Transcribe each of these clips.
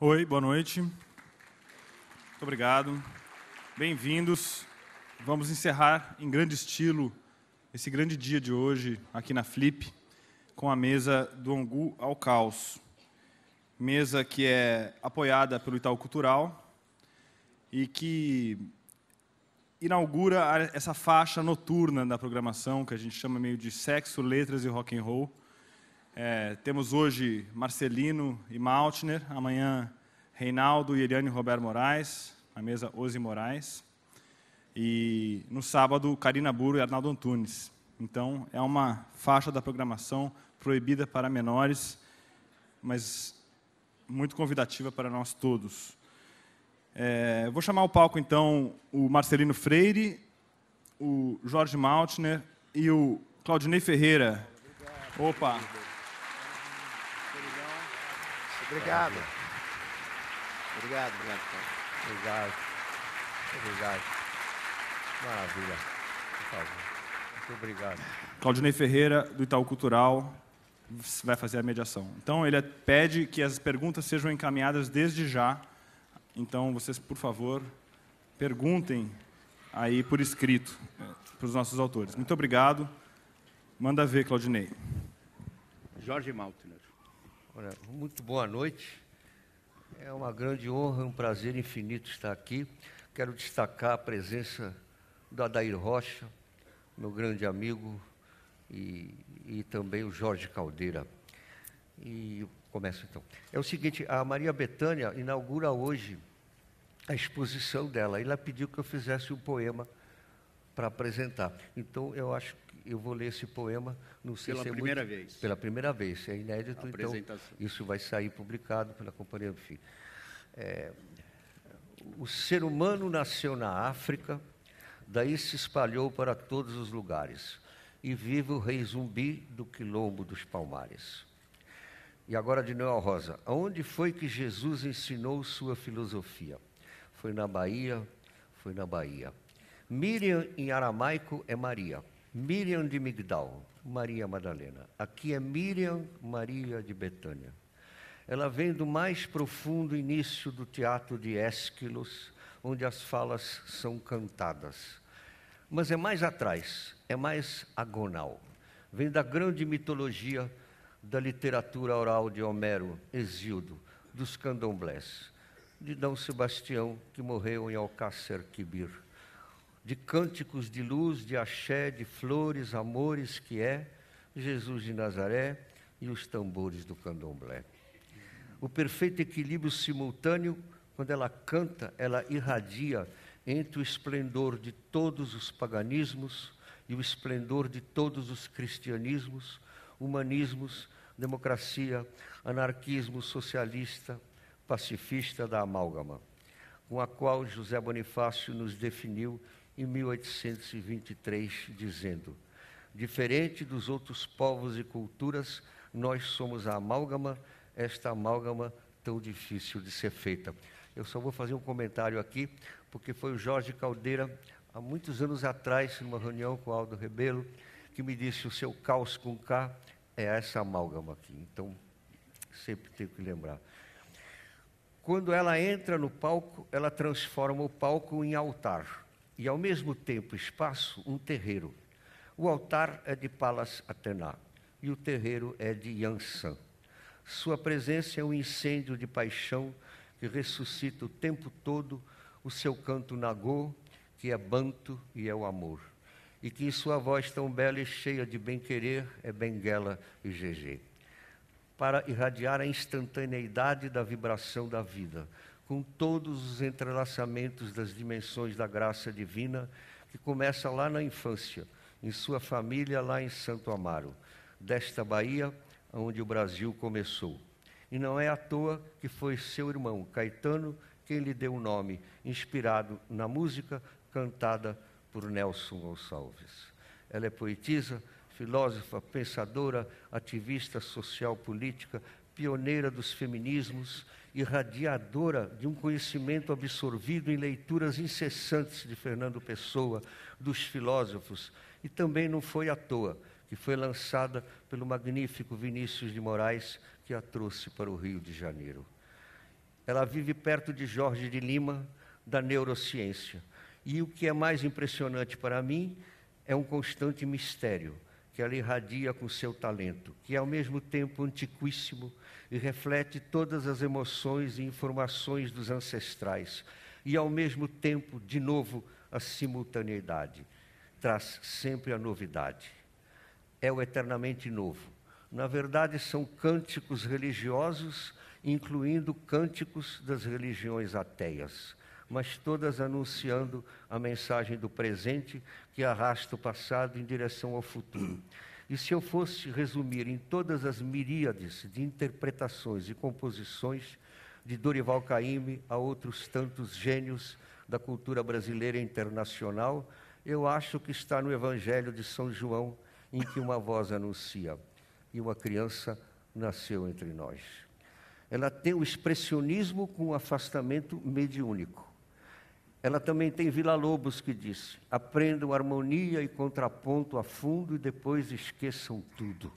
Oi, boa noite. Muito obrigado. Bem-vindos. Vamos encerrar em grande estilo esse grande dia de hoje aqui na Flip com a mesa do Angu ao Caos. Mesa que é apoiada pelo Itaú Cultural e que inaugura essa faixa noturna da programação que a gente chama meio de sexo, letras e rock and roll. Temos hoje Marcelino e Maltner, amanhã Reinaldo e Eliane Roberto Moraes, na mesa Ozzy Moraes, e no sábado Karina Buro e Arnaldo Antunes. Então é uma faixa da programação proibida para menores, mas muito convidativa para nós todos. Vou chamar ao palco então o Marcelino Freire, o Jorge Maltner e o Claudinei Ferreira. Opa! Obrigado. Obrigado. Maravilha. Por favor. Muito obrigado. Claudinei Ferreira, do Itaú Cultural, vai fazer a mediação. Então, ele pede que as perguntas sejam encaminhadas desde já. Então, vocês, por favor, perguntem aí por escrito para os nossos autores. Muito obrigado. Manda ver, Claudinei. Jorge Maltner. Olha, muito boa noite. É uma grande honra, um prazer infinito estar aqui. Quero destacar a presença do Adair Rocha, meu grande amigo, e também o Jorge Caldeira. E eu começo então. É o seguinte, a Maria Bethânia inaugura hoje a exposição dela. E ela pediu que eu fizesse um poema para apresentar. Então, eu acho que eu vou ler esse poema. Não sei Pela se é primeira vez. Pela primeira vez. É inédito, então isso vai sair publicado pela Companhia do Fim. O ser humano nasceu na África, daí se espalhou para todos os lugares. E vive o rei zumbi do quilombo dos Palmares. E agora de Noel Rosa. Aonde foi que Jesus ensinou sua filosofia? Foi na Bahia, foi na Bahia. Miriam em aramaico é Maria. Miriam de Migdal, Maria Madalena. Aqui é Miriam Maria de Betânia. Ela vem do mais profundo início do teatro de Ésquilos, onde as falas são cantadas. Mas é mais atrás, é mais agonal. Vem da grande mitologia da literatura oral de Homero, Hesíodo, dos candomblés, de D. Sebastião, que morreu em Alcácer Quibir, de cânticos de luz, de axé, de flores, amores, que é Jesus de Nazaré e os tambores do candomblé. O perfeito equilíbrio simultâneo, quando ela canta, ela irradia entre o esplendor de todos os paganismos e o esplendor de todos os cristianismos, humanismos, democracia, anarquismo socialista, pacifista da amálgama, com a qual José Bonifácio nos definiu em 1823, dizendo: diferente dos outros povos e culturas, nós somos a amálgama, esta amálgama tão difícil de ser feita. Eu só vou fazer um comentário aqui, porque foi o Jorge Caldeira, há muitos anos atrás, numa reunião com o Aldo Rebelo, que me disse: o seu caos com K é essa amálgama aqui. Então, sempre tenho que lembrar. Quando ela entra no palco, ela transforma o palco em altar. E, ao mesmo tempo, espaço, um terreiro. O altar é de Palas Athéna e o terreiro é de Yansan. Sua presença é um incêndio de paixão que ressuscita o tempo todo o seu canto nagô, que é banto e é o amor. E que em sua voz tão bela e cheia de bem-querer é Benguela e GG. Para irradiar a instantaneidade da vibração da vida, com todos os entrelaçamentos das dimensões da graça divina, que começa lá na infância, em sua família lá em Santo Amaro, desta Bahia, onde o Brasil começou. E não é à toa que foi seu irmão Caetano quem lhe deu o nome, inspirado na música cantada por Nelson Gonçalves. Ela é poetisa, filósofa, pensadora, ativista social política, pioneira dos feminismos, irradiadora de um conhecimento absorvido em leituras incessantes de Fernando Pessoa, dos filósofos, e também não foi à toa que foi lançada pelo magnífico Vinícius de Moraes, que a trouxe para o Rio de Janeiro. Ela vive perto de Jorge de Lima, da neurociência. E o que é mais impressionante para mim é um constante mistério que ela irradia com seu talento, que é ao mesmo tempo antiquíssimo e reflete todas as emoções e informações dos ancestrais, e ao mesmo tempo, de novo, a simultaneidade. Traz sempre a novidade. É o eternamente novo. Na verdade, são cânticos religiosos, incluindo cânticos das religiões ateias, mas todas anunciando a mensagem do presente que arrasta o passado em direção ao futuro. E se eu fosse resumir em todas as miríades de interpretações e composições, de Dorival Caymmi a outros tantos gênios da cultura brasileira e internacional, eu acho que está no Evangelho de São João, em que uma voz anuncia: e uma criança nasceu entre nós. Ela tem o expressionismo com o afastamento mediúnico. Ela também tem Villa-Lobos que diz: aprendam harmonia e contraponto a fundo e depois esqueçam tudo.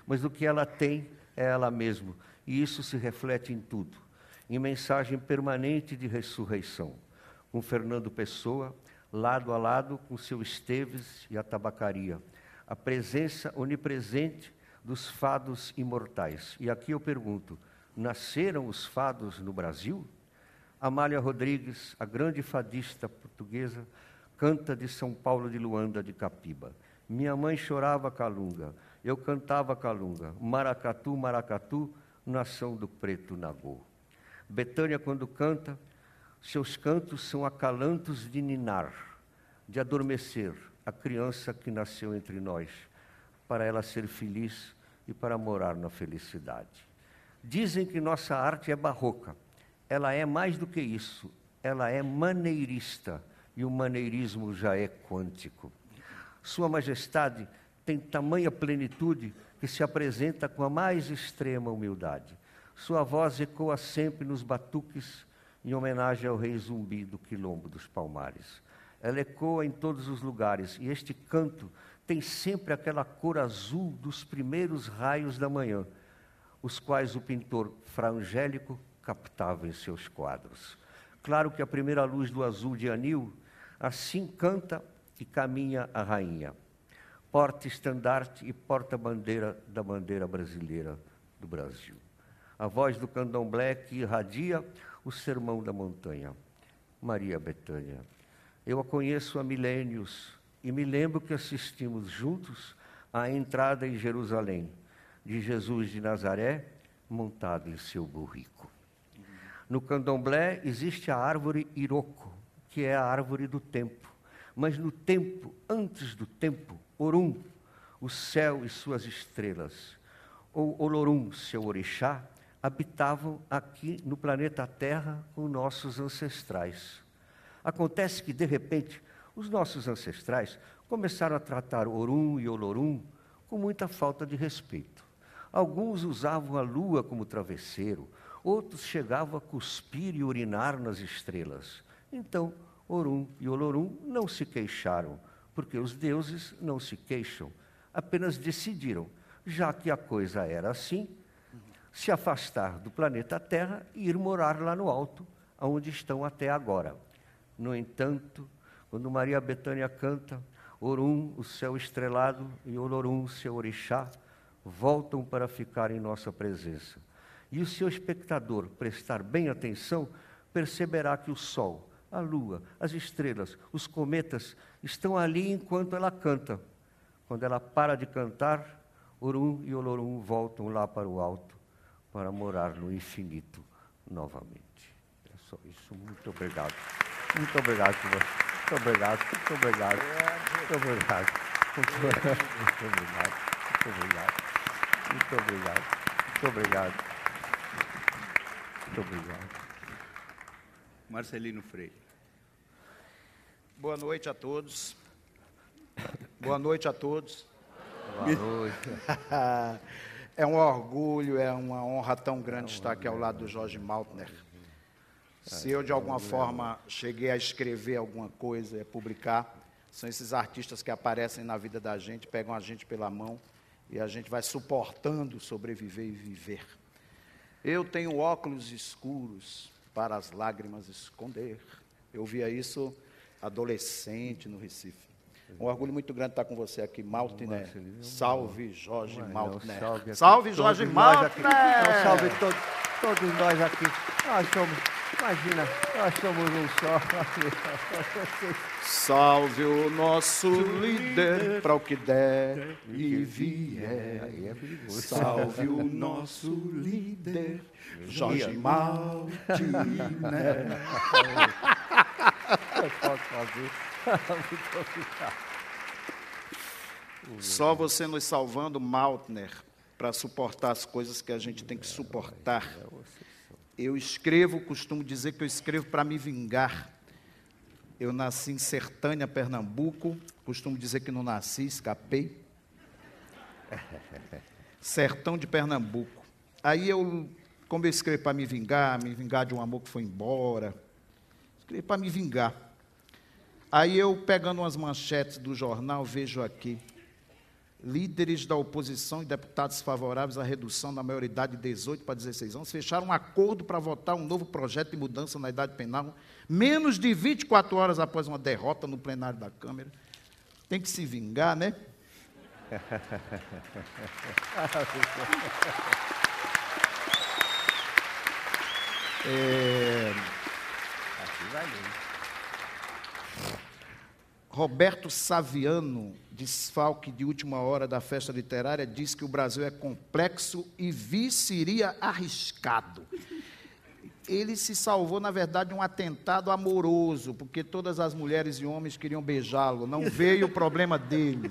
Mas o que ela tem é ela mesma, e isso se reflete em tudo, em mensagem permanente de ressurreição, com Fernando Pessoa, lado a lado com seu Esteves e a tabacaria, a presença onipresente dos fados imortais. E aqui eu pergunto: nasceram os fados no Brasil? Amália Rodrigues, a grande fadista portuguesa, canta de São Paulo de Luanda de Capiba. Minha mãe chorava calunga, eu cantava calunga. Maracatu, maracatu, nação do preto Nagô. Betânia, quando canta, seus cantos são acalantos de ninar, de adormecer a criança que nasceu entre nós, para ela ser feliz e para morar na felicidade. Dizem que nossa arte é barroca. Ela é mais do que isso, ela é maneirista, e o maneirismo já é quântico. Sua Majestade tem tamanha plenitude que se apresenta com a mais extrema humildade. Sua voz ecoa sempre nos batuques, em homenagem ao rei Zumbi do Quilombo dos Palmares. Ela ecoa em todos os lugares, e este canto tem sempre aquela cor azul dos primeiros raios da manhã, os quais o pintor Fra Angélico captava em seus quadros. Claro que a primeira luz do azul de anil, assim canta e caminha a rainha. Porta-estandarte e porta-bandeira da bandeira brasileira do Brasil. A voz do candomblé que irradia o sermão da montanha. Maria Bethânia. Eu a conheço há milênios e me lembro que assistimos juntos à entrada em Jerusalém de Jesus de Nazaré montado em seu burrico. No candomblé existe a árvore Iroko, que é a árvore do tempo. Mas no tempo, antes do tempo, Orum, o céu e suas estrelas, ou Olorum, seu orixá, habitavam aqui no planeta Terra com nossos ancestrais. Acontece que, de repente, os nossos ancestrais começaram a tratar Orum e Olorum com muita falta de respeito. Alguns usavam a lua como travesseiro, outros chegavam a cuspir e urinar nas estrelas. Então, Orum e Olorum não se queixaram, porque os deuses não se queixam, apenas decidiram, já que a coisa era assim, se afastar do planeta Terra e ir morar lá no alto, onde estão até agora. No entanto, quando Maria Bethânia canta, Orum, o céu estrelado, e Olorum, seu orixá, voltam para ficar em nossa presença. E o seu espectador prestar bem atenção, perceberá que o sol, a lua, as estrelas, os cometas estão ali enquanto ela canta. Quando ela para de cantar, Orum e Olorum voltam lá para o alto, para morar no infinito novamente. É só isso. Muito obrigado. Muito obrigado, senhor. Muito obrigado. Muito obrigado. Muito obrigado. Muito obrigado. Muito obrigado. Muito obrigado. Muito obrigado. Muito obrigado. Muito obrigado. Marcelino Freire. Boa noite a todos. Boa noite a todos. Boa noite. É um orgulho, é uma honra tão grande estar aqui ao lado do Jorge Maltner. Se eu, de alguma forma, cheguei a escrever alguma coisa, publicar, são esses artistas que aparecem na vida da gente, pegam a gente pela mão e a gente vai suportando sobreviver e viver. Eu tenho óculos escuros para as lágrimas esconder. Eu via isso adolescente no Recife. Um orgulho muito grande estar com você aqui, Maltner. Salve, Jorge Maltner. Salve, Jorge Maltner. Salve todos nós aqui. Nós somos, imagina, nós somos um só. Salve o nosso líder para o que der e vier. Aí é perigoso. Salve o nosso líder, Jorge Maltner. Eu posso fazer. Muito obrigado. Só você nos salvando, Maltner, para suportar as coisas que a gente tem que suportar. Eu escrevo, costumo dizer que eu escrevo para me vingar. Eu nasci em Sertânia, Pernambuco. Costumo dizer que não nasci, escapei. Sertão de Pernambuco. Aí como eu escrevo para me vingar de um amor que foi embora. Escrevo para me vingar. Aí eu, pegando umas manchetes do jornal, vejo aqui: líderes da oposição e deputados favoráveis à redução da maioridade de 18 para 16 anos fecharam um acordo para votar um novo projeto de mudança na idade penal, menos de 24 horas após uma derrota no plenário da Câmara. Tem que se vingar, né? Aqui vai bem. Roberto Saviano, desfalque de última hora da festa literária, diz que o Brasil é complexo e seria arriscado. Ele se salvou, na verdade, de um atentado amoroso, porque todas as mulheres e homens queriam beijá-lo. Não veio o problema dele.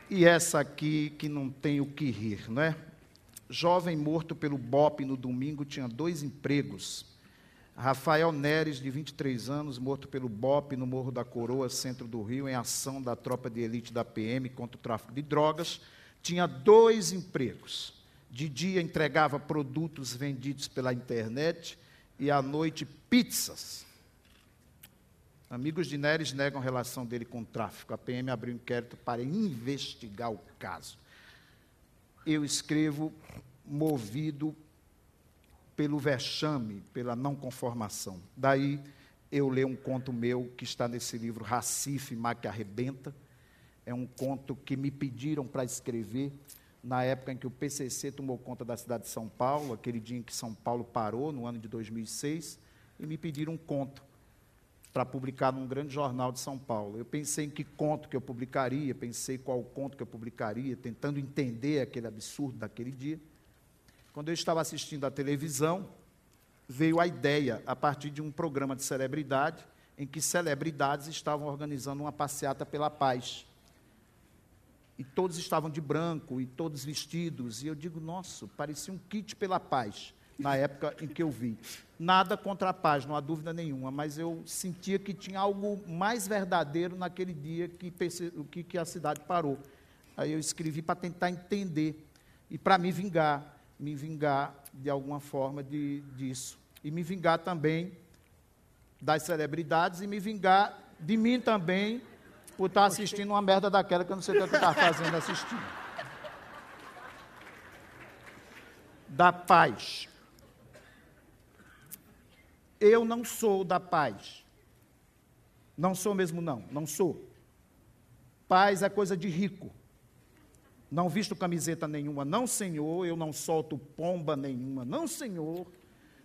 E essa aqui que não tem o que rir, não é? Jovem morto pelo BOPE no domingo tinha 2 empregos. Rafael Neres, de 23 anos, morto pelo BOPE no Morro da Coroa, centro do Rio, em ação da tropa de elite da PM contra o tráfico de drogas, tinha 2 empregos. De dia entregava produtos vendidos pela internet e à noite pizzas. Amigos de Neres negam a relação dele com o tráfico. A PM abriu um inquérito para investigar o caso. Eu escrevo movido pelo vexame, pela não conformação. Daí eu leio um conto meu que está nesse livro, Recife, Mar que Arrebenta. É um conto que me pediram para escrever na época em que o PCC tomou conta da cidade de São Paulo, aquele dia em que São Paulo parou, no ano de 2006, e me pediram um conto para publicar num grande jornal de São Paulo. Eu pensei em que conto que eu publicaria, pensei qual conto que eu publicaria, tentando entender aquele absurdo daquele dia. Quando eu estava assistindo à televisão, veio a ideia, a partir de um programa de celebridade, em que celebridades estavam organizando uma passeata pela paz. E todos estavam de branco, e todos vestidos, e eu digo, nossa, parecia um kit pela paz, na época em que eu vi. Nada contra a paz, não há dúvida nenhuma, mas eu sentia que tinha algo mais verdadeiro naquele dia que a cidade parou. Aí eu escrevi para tentar entender, e para me vingar de alguma forma disso. E me vingar também das celebridades, e me vingar de mim também, por estar assistindo uma merda daquela que eu não sei o que eu estava fazendo assistindo. Da paz. Eu não sou da paz. Não sou mesmo, não sou. Paz é coisa de rico. Não visto camiseta nenhuma, não, senhor. Eu não solto pomba nenhuma, não, senhor.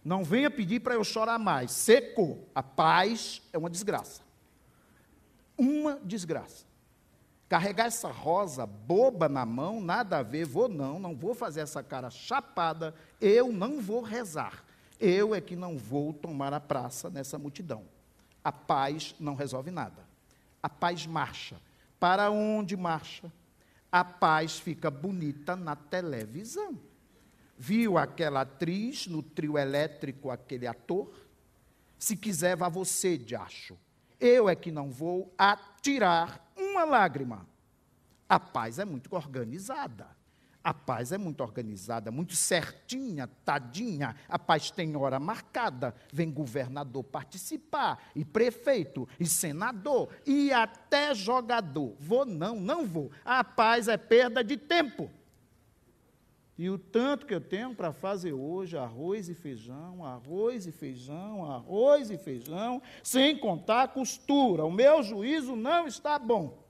Não venha pedir para eu chorar mais. Secou. A paz é uma desgraça. Uma desgraça. Carregar essa rosa boba na mão, nada a ver, não vou fazer essa cara chapada, eu não vou rezar. Eu é que não vou tomar a praça nessa multidão. A paz não resolve nada. A paz marcha. Para onde marcha? A paz fica bonita na televisão. Viu aquela atriz no trio elétrico, aquele ator? Se quiser, vá você, diacho. Eu é que não vou atirar uma lágrima. A paz é muito organizada. A paz é muito organizada, muito certinha, tadinha. A paz tem hora marcada. Vem governador participar, e prefeito, e senador, e até jogador. Vou não, não vou. A paz é perda de tempo. E o tanto que eu tenho para fazer hoje, arroz e feijão, arroz e feijão, arroz e feijão, sem contar a costura. O meu juízo não está bom.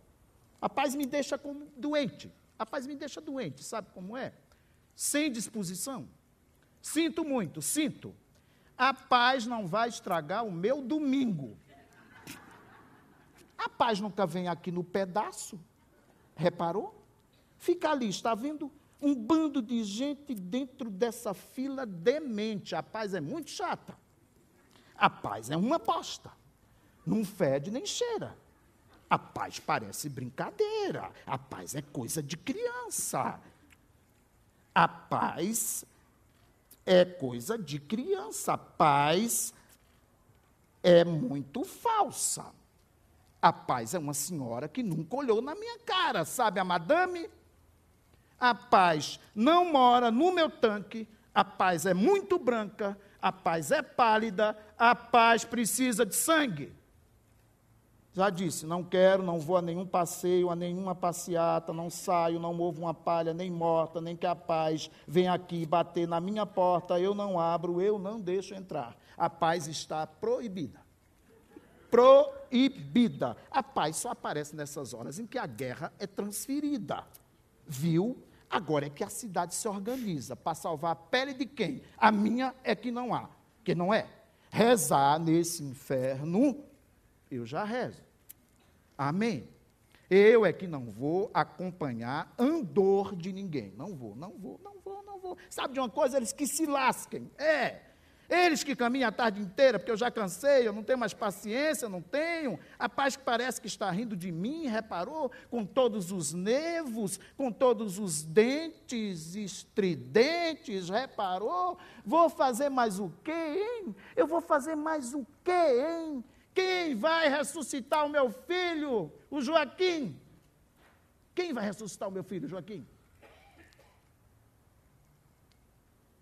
A paz me deixa como doente. A paz me deixa doente, sabe como é? Sem disposição. Sinto muito, sinto. A paz não vai estragar o meu domingo. A paz nunca vem aqui no pedaço. Reparou? Fica ali, está vendo? Um bando de gente dentro dessa fila demente. A paz é muito chata. A paz é uma bosta. Não fede nem cheira. A paz parece brincadeira. A paz é coisa de criança. A paz é coisa de criança. A paz é muito falsa. A paz é uma senhora que nunca olhou na minha cara, sabe a madame? A paz não mora no meu tanque. A paz é muito branca. A paz é pálida. A paz precisa de sangue. Já disse, não quero, não vou a nenhum passeio, a nenhuma passeata, não saio, não movo uma palha nem morta, nem que a paz venha aqui bater na minha porta, eu não abro, eu não deixo entrar. A paz está proibida. Proibida. A paz só aparece nessas horas em que a guerra é transferida. Viu? Agora é que a cidade se organiza para salvar a pele de quem? A minha é que não há. Que não é? Rezar nesse inferno, eu já rezo. Amém? Eu é que não vou acompanhar andor de ninguém. Não vou. Sabe de uma coisa? Eles que se lasquem. Eles que caminham a tarde inteira, porque eu já cansei, eu não tenho mais paciência, não tenho. A paz que parece que está rindo de mim, reparou? Com todos os nervos, com todos os dentes estridentes, reparou? Vou fazer mais o quê, hein? Eu vou fazer mais o quê, hein? Quem vai ressuscitar o meu filho? O Joaquim. Quem vai ressuscitar o meu filho, Joaquim?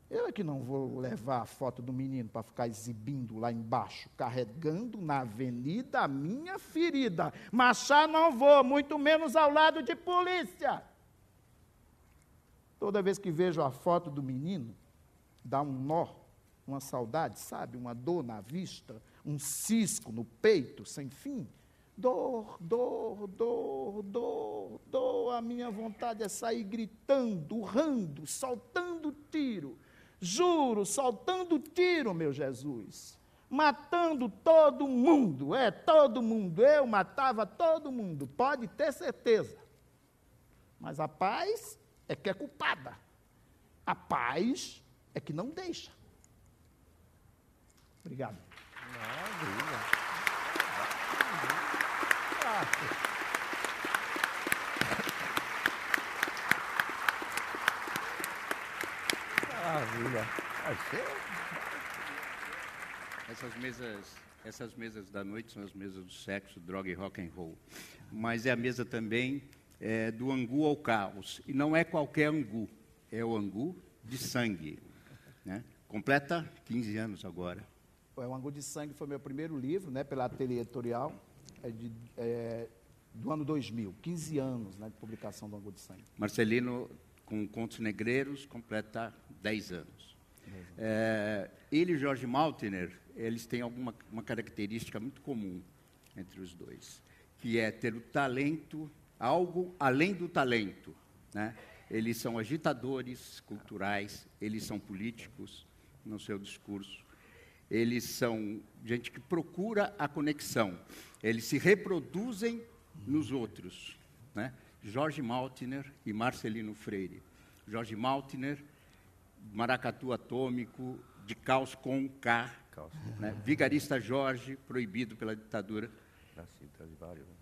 Eu é que não vou levar a foto do menino para ficar exibindo lá embaixo, carregando na avenida a minha ferida. Marchar não vou, muito menos ao lado de polícia. Toda vez que vejo a foto do menino, dá um nó, uma saudade, sabe? Uma dor na vista, um cisco no peito, sem fim. Dor. A minha vontade é sair gritando, urrando, soltando tiro. Juro, soltando tiro, meu Jesus. Matando todo mundo. Todo mundo. Eu matava todo mundo. Pode ter certeza. Mas a paz é que é culpada. A paz é que não deixa. Obrigado. Maravilha. Essas mesas da noite são as mesas do sexo, droga e rock and roll. Mas é a mesa também do angu ao caos. E não é qualquer angu, é o angu de sangue. Né? Completa 15 anos agora. O Angu de Sangue foi meu primeiro livro, né, pela Ateliê Editorial, do ano 2000, 15 anos, né, de publicação do Angu de Sangue. Marcelino, com Contos Negreiros, completa 10 anos. Ele e Jorge Maltner, eles têm uma característica muito comum entre os dois, que é ter o talento, algo além do talento. Né? Eles são agitadores culturais, eles são políticos no seu discurso, eles são gente que procura a conexão, eles se reproduzem nos outros. Né? Jorge Maltner e Marcelino Freire. Jorge Maltner, maracatu atômico, de caos com K, né? Vigarista Jorge, proibido pela ditadura.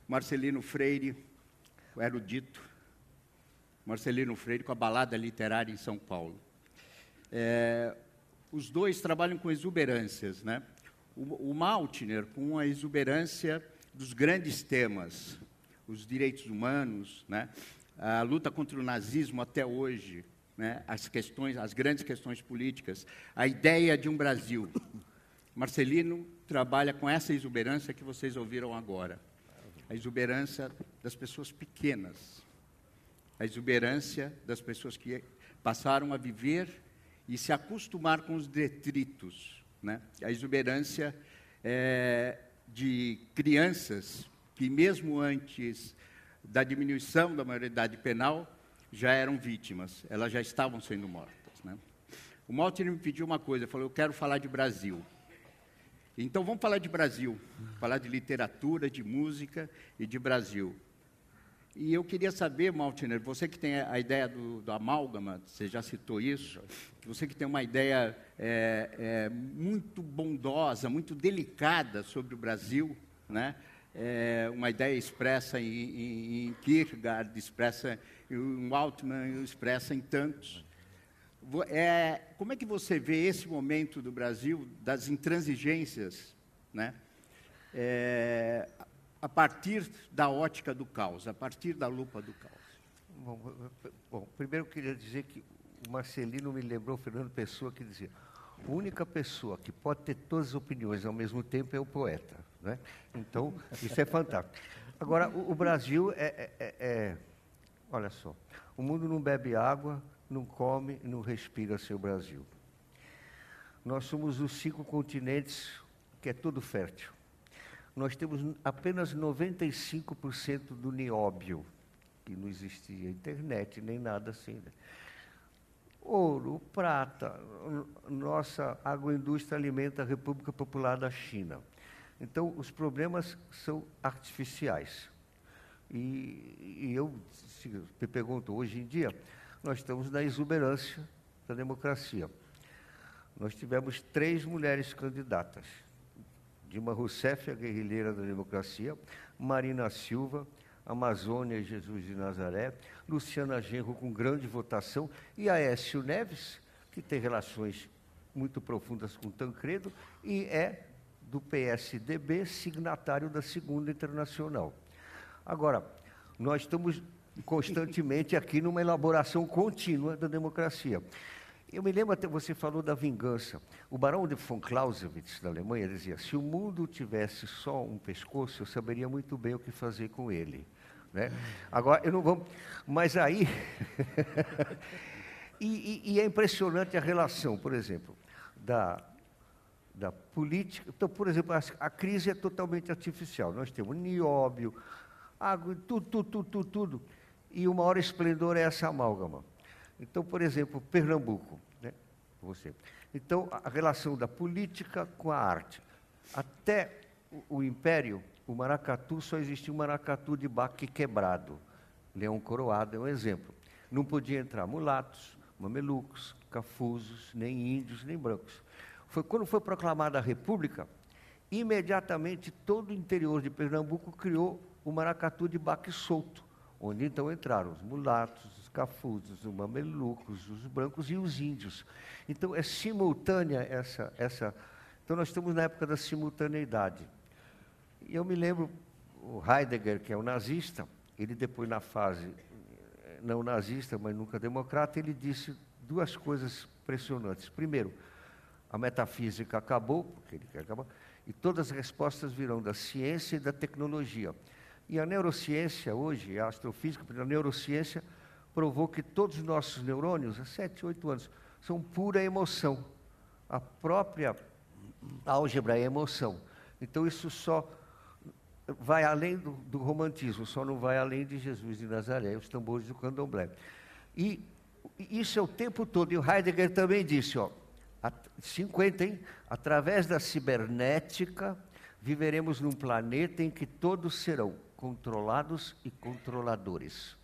Marcelino Freire, o erudito. Marcelino Freire com a balada literária em São Paulo. Os dois trabalham com exuberâncias, né? O Maltner com a exuberância dos grandes temas, os direitos humanos, né? a luta contra o nazismo até hoje, né, as grandes questões políticas, a ideia de um Brasil. Marcelino trabalha com essa exuberância que vocês ouviram agora, a exuberância das pessoas pequenas, a exuberância das pessoas que passaram a viver e se acostumar com os detritos, né? A exuberância de crianças que, mesmo antes da diminuição da maioridade penal, já eram vítimas, elas já estavam sendo mortas, né? O Maltner me pediu uma coisa, falou, eu quero falar de Brasil. Então, vamos falar de Brasil, falar de literatura, de música e de Brasil. E eu queria saber, Maltner, você que tem a ideia do amálgama, você já citou isso, você que tem uma ideia muito bondosa, muito delicada sobre o Brasil, né? Uma ideia expressa em Kierkegaard, expressa em Altman, expressa em tantos. Como é que você vê esse momento do Brasil, das intransigências, né? A partir da ótica do caos, a partir da lupa do caos? Bom, primeiro eu queria dizer que o Marcelino me lembrou o Fernando Pessoa, que dizia, a única pessoa que pode ter todas as opiniões ao mesmo tempo é o poeta, né? Então, isso é fantástico. Agora, o Brasil olha só, o mundo não bebe água, não come e não respira sem o Brasil. Nós somos os 5 continentes que é tudo fértil. Nós temos apenas 95% do nióbio, que não existia internet nem nada assim, né? Ouro, prata, nossa agroindústria alimenta a República Popular da China. Então, os problemas são artificiais. E eu me pergunto, hoje em dia, nós estamos na exuberância da democracia. Nós tivemos 3 mulheres candidatas. Dilma Rousseff, a guerrilheira da democracia, Marina Silva, Amazônia e Jesus de Nazaré, Luciana Genro com grande votação e Aécio Neves, que tem relações muito profundas com Tancredo e é do PSDB, signatário da Segunda Internacional. Agora, nós estamos constantemente aqui numa elaboração contínua da democracia. Eu me lembro até, você falou da vingança. O barão de von Clausewitz, da Alemanha, dizia, se o mundo tivesse só um pescoço, eu saberia muito bem o que fazer com ele, né? Agora, eu não vou... Mas aí... e é impressionante a relação, por exemplo, da política... Então, por exemplo, a crise é totalmente artificial. Nós temos nióbio, água, tudo. E o maior esplendor é essa amálgama. Então, por exemplo, Pernambuco, né? Você. Então, a relação da política com a arte. Até o Império, o maracatu, só existia um maracatu de baque quebrado. Leão Coroado é um exemplo. Não podia entrar mulatos, mamelucos, cafusos, nem índios, nem brancos. Quando foi proclamada a República, imediatamente todo o interior de Pernambuco criou o maracatu de baque solto, onde então entraram os mulatos, os cafusos, os mamelucos, os brancos e os índios. Então, é simultânea essa... Então, nós estamos na época da simultaneidade. E eu me lembro, o Heidegger, que é o nazista, ele depois na fase não nazista, mas nunca democrata, ele disse 2 coisas impressionantes. Primeiro, a metafísica acabou, porque ele quer acabar, e todas as respostas virão da ciência e da tecnologia. E a neurociência hoje, a astrofísica, a neurociência provou que todos os nossos neurônios, há 7, 8 anos, são pura emoção. A própria álgebra é emoção. Então, isso só vai além do romantismo, só não vai além de Jesus de Nazaré, os tambores do candomblé. E isso é o tempo todo. E o Heidegger também disse, 50, hein? Através da cibernética, viveremos num planeta em que todos serão controlados e controladores.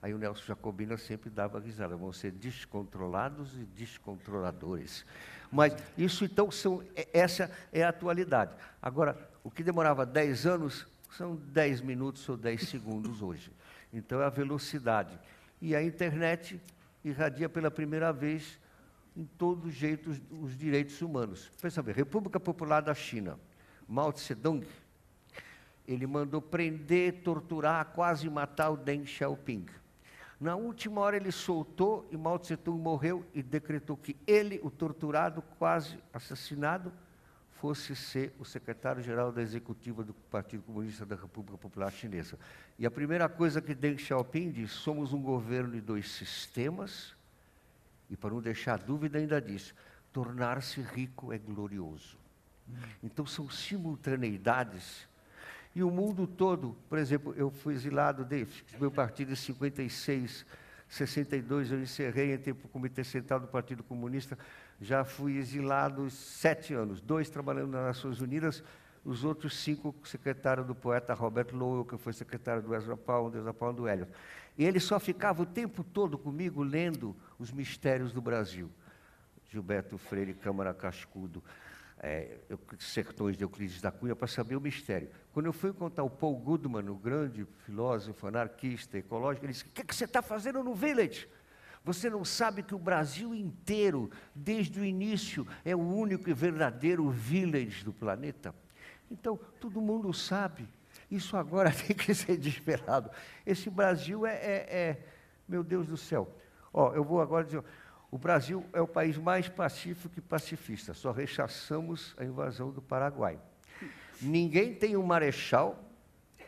Aí o Nelson Jacobina sempre dava risada, vão ser descontrolados e descontroladores. Mas isso, então, essa é a atualidade. Agora, o que demorava 10 anos, são 10 minutos ou 10 segundos hoje. Então, é a velocidade. E a internet irradia pela primeira vez, em todos os jeitos, os direitos humanos. Pensa bem, República Popular da China, Mao Tse-tung, ele mandou prender, torturar, quase matar o Deng Xiaoping. Na última hora ele soltou e Mao Tse-tung morreu e decretou que ele, o torturado, quase assassinado, fosse ser o secretário-geral da executiva do Partido Comunista da República Popular Chinesa. E a primeira coisa que Deng Xiaoping disse, somos um governo de 2 sistemas, e para não deixar dúvida ainda disse, tornar-se rico é glorioso. Então são simultaneidades. E o mundo todo, por exemplo, eu fui exilado desde meu partido em 56, 62, eu encerrei, entrei para o Comitê Central do Partido Comunista, já fui exilado 7 anos, 2 trabalhando nas Nações Unidas, os outros 5 secretário do poeta Robert Lowell, que foi secretário do Ezra Pound do Eliot. E ele só ficava o tempo todo comigo lendo os mistérios do Brasil. Gilberto Freire, Câmara Cascudo, Sertões de Euclides da Cunha, para saber o mistério. Quando eu fui encontrar o Paul Goodman, o grande filósofo, anarquista, ecológico, ele disse, o que você está fazendo no Village? Você não sabe que o Brasil inteiro, desde o início, é o único e verdadeiro village do planeta? Então, todo mundo sabe. Isso agora tem que ser desesperado. Esse Brasil meu Deus do céu. Eu vou agora dizer, o Brasil é o país mais pacífico e pacifista. Só rechaçamos a invasão do Paraguai. Ninguém tem um marechal,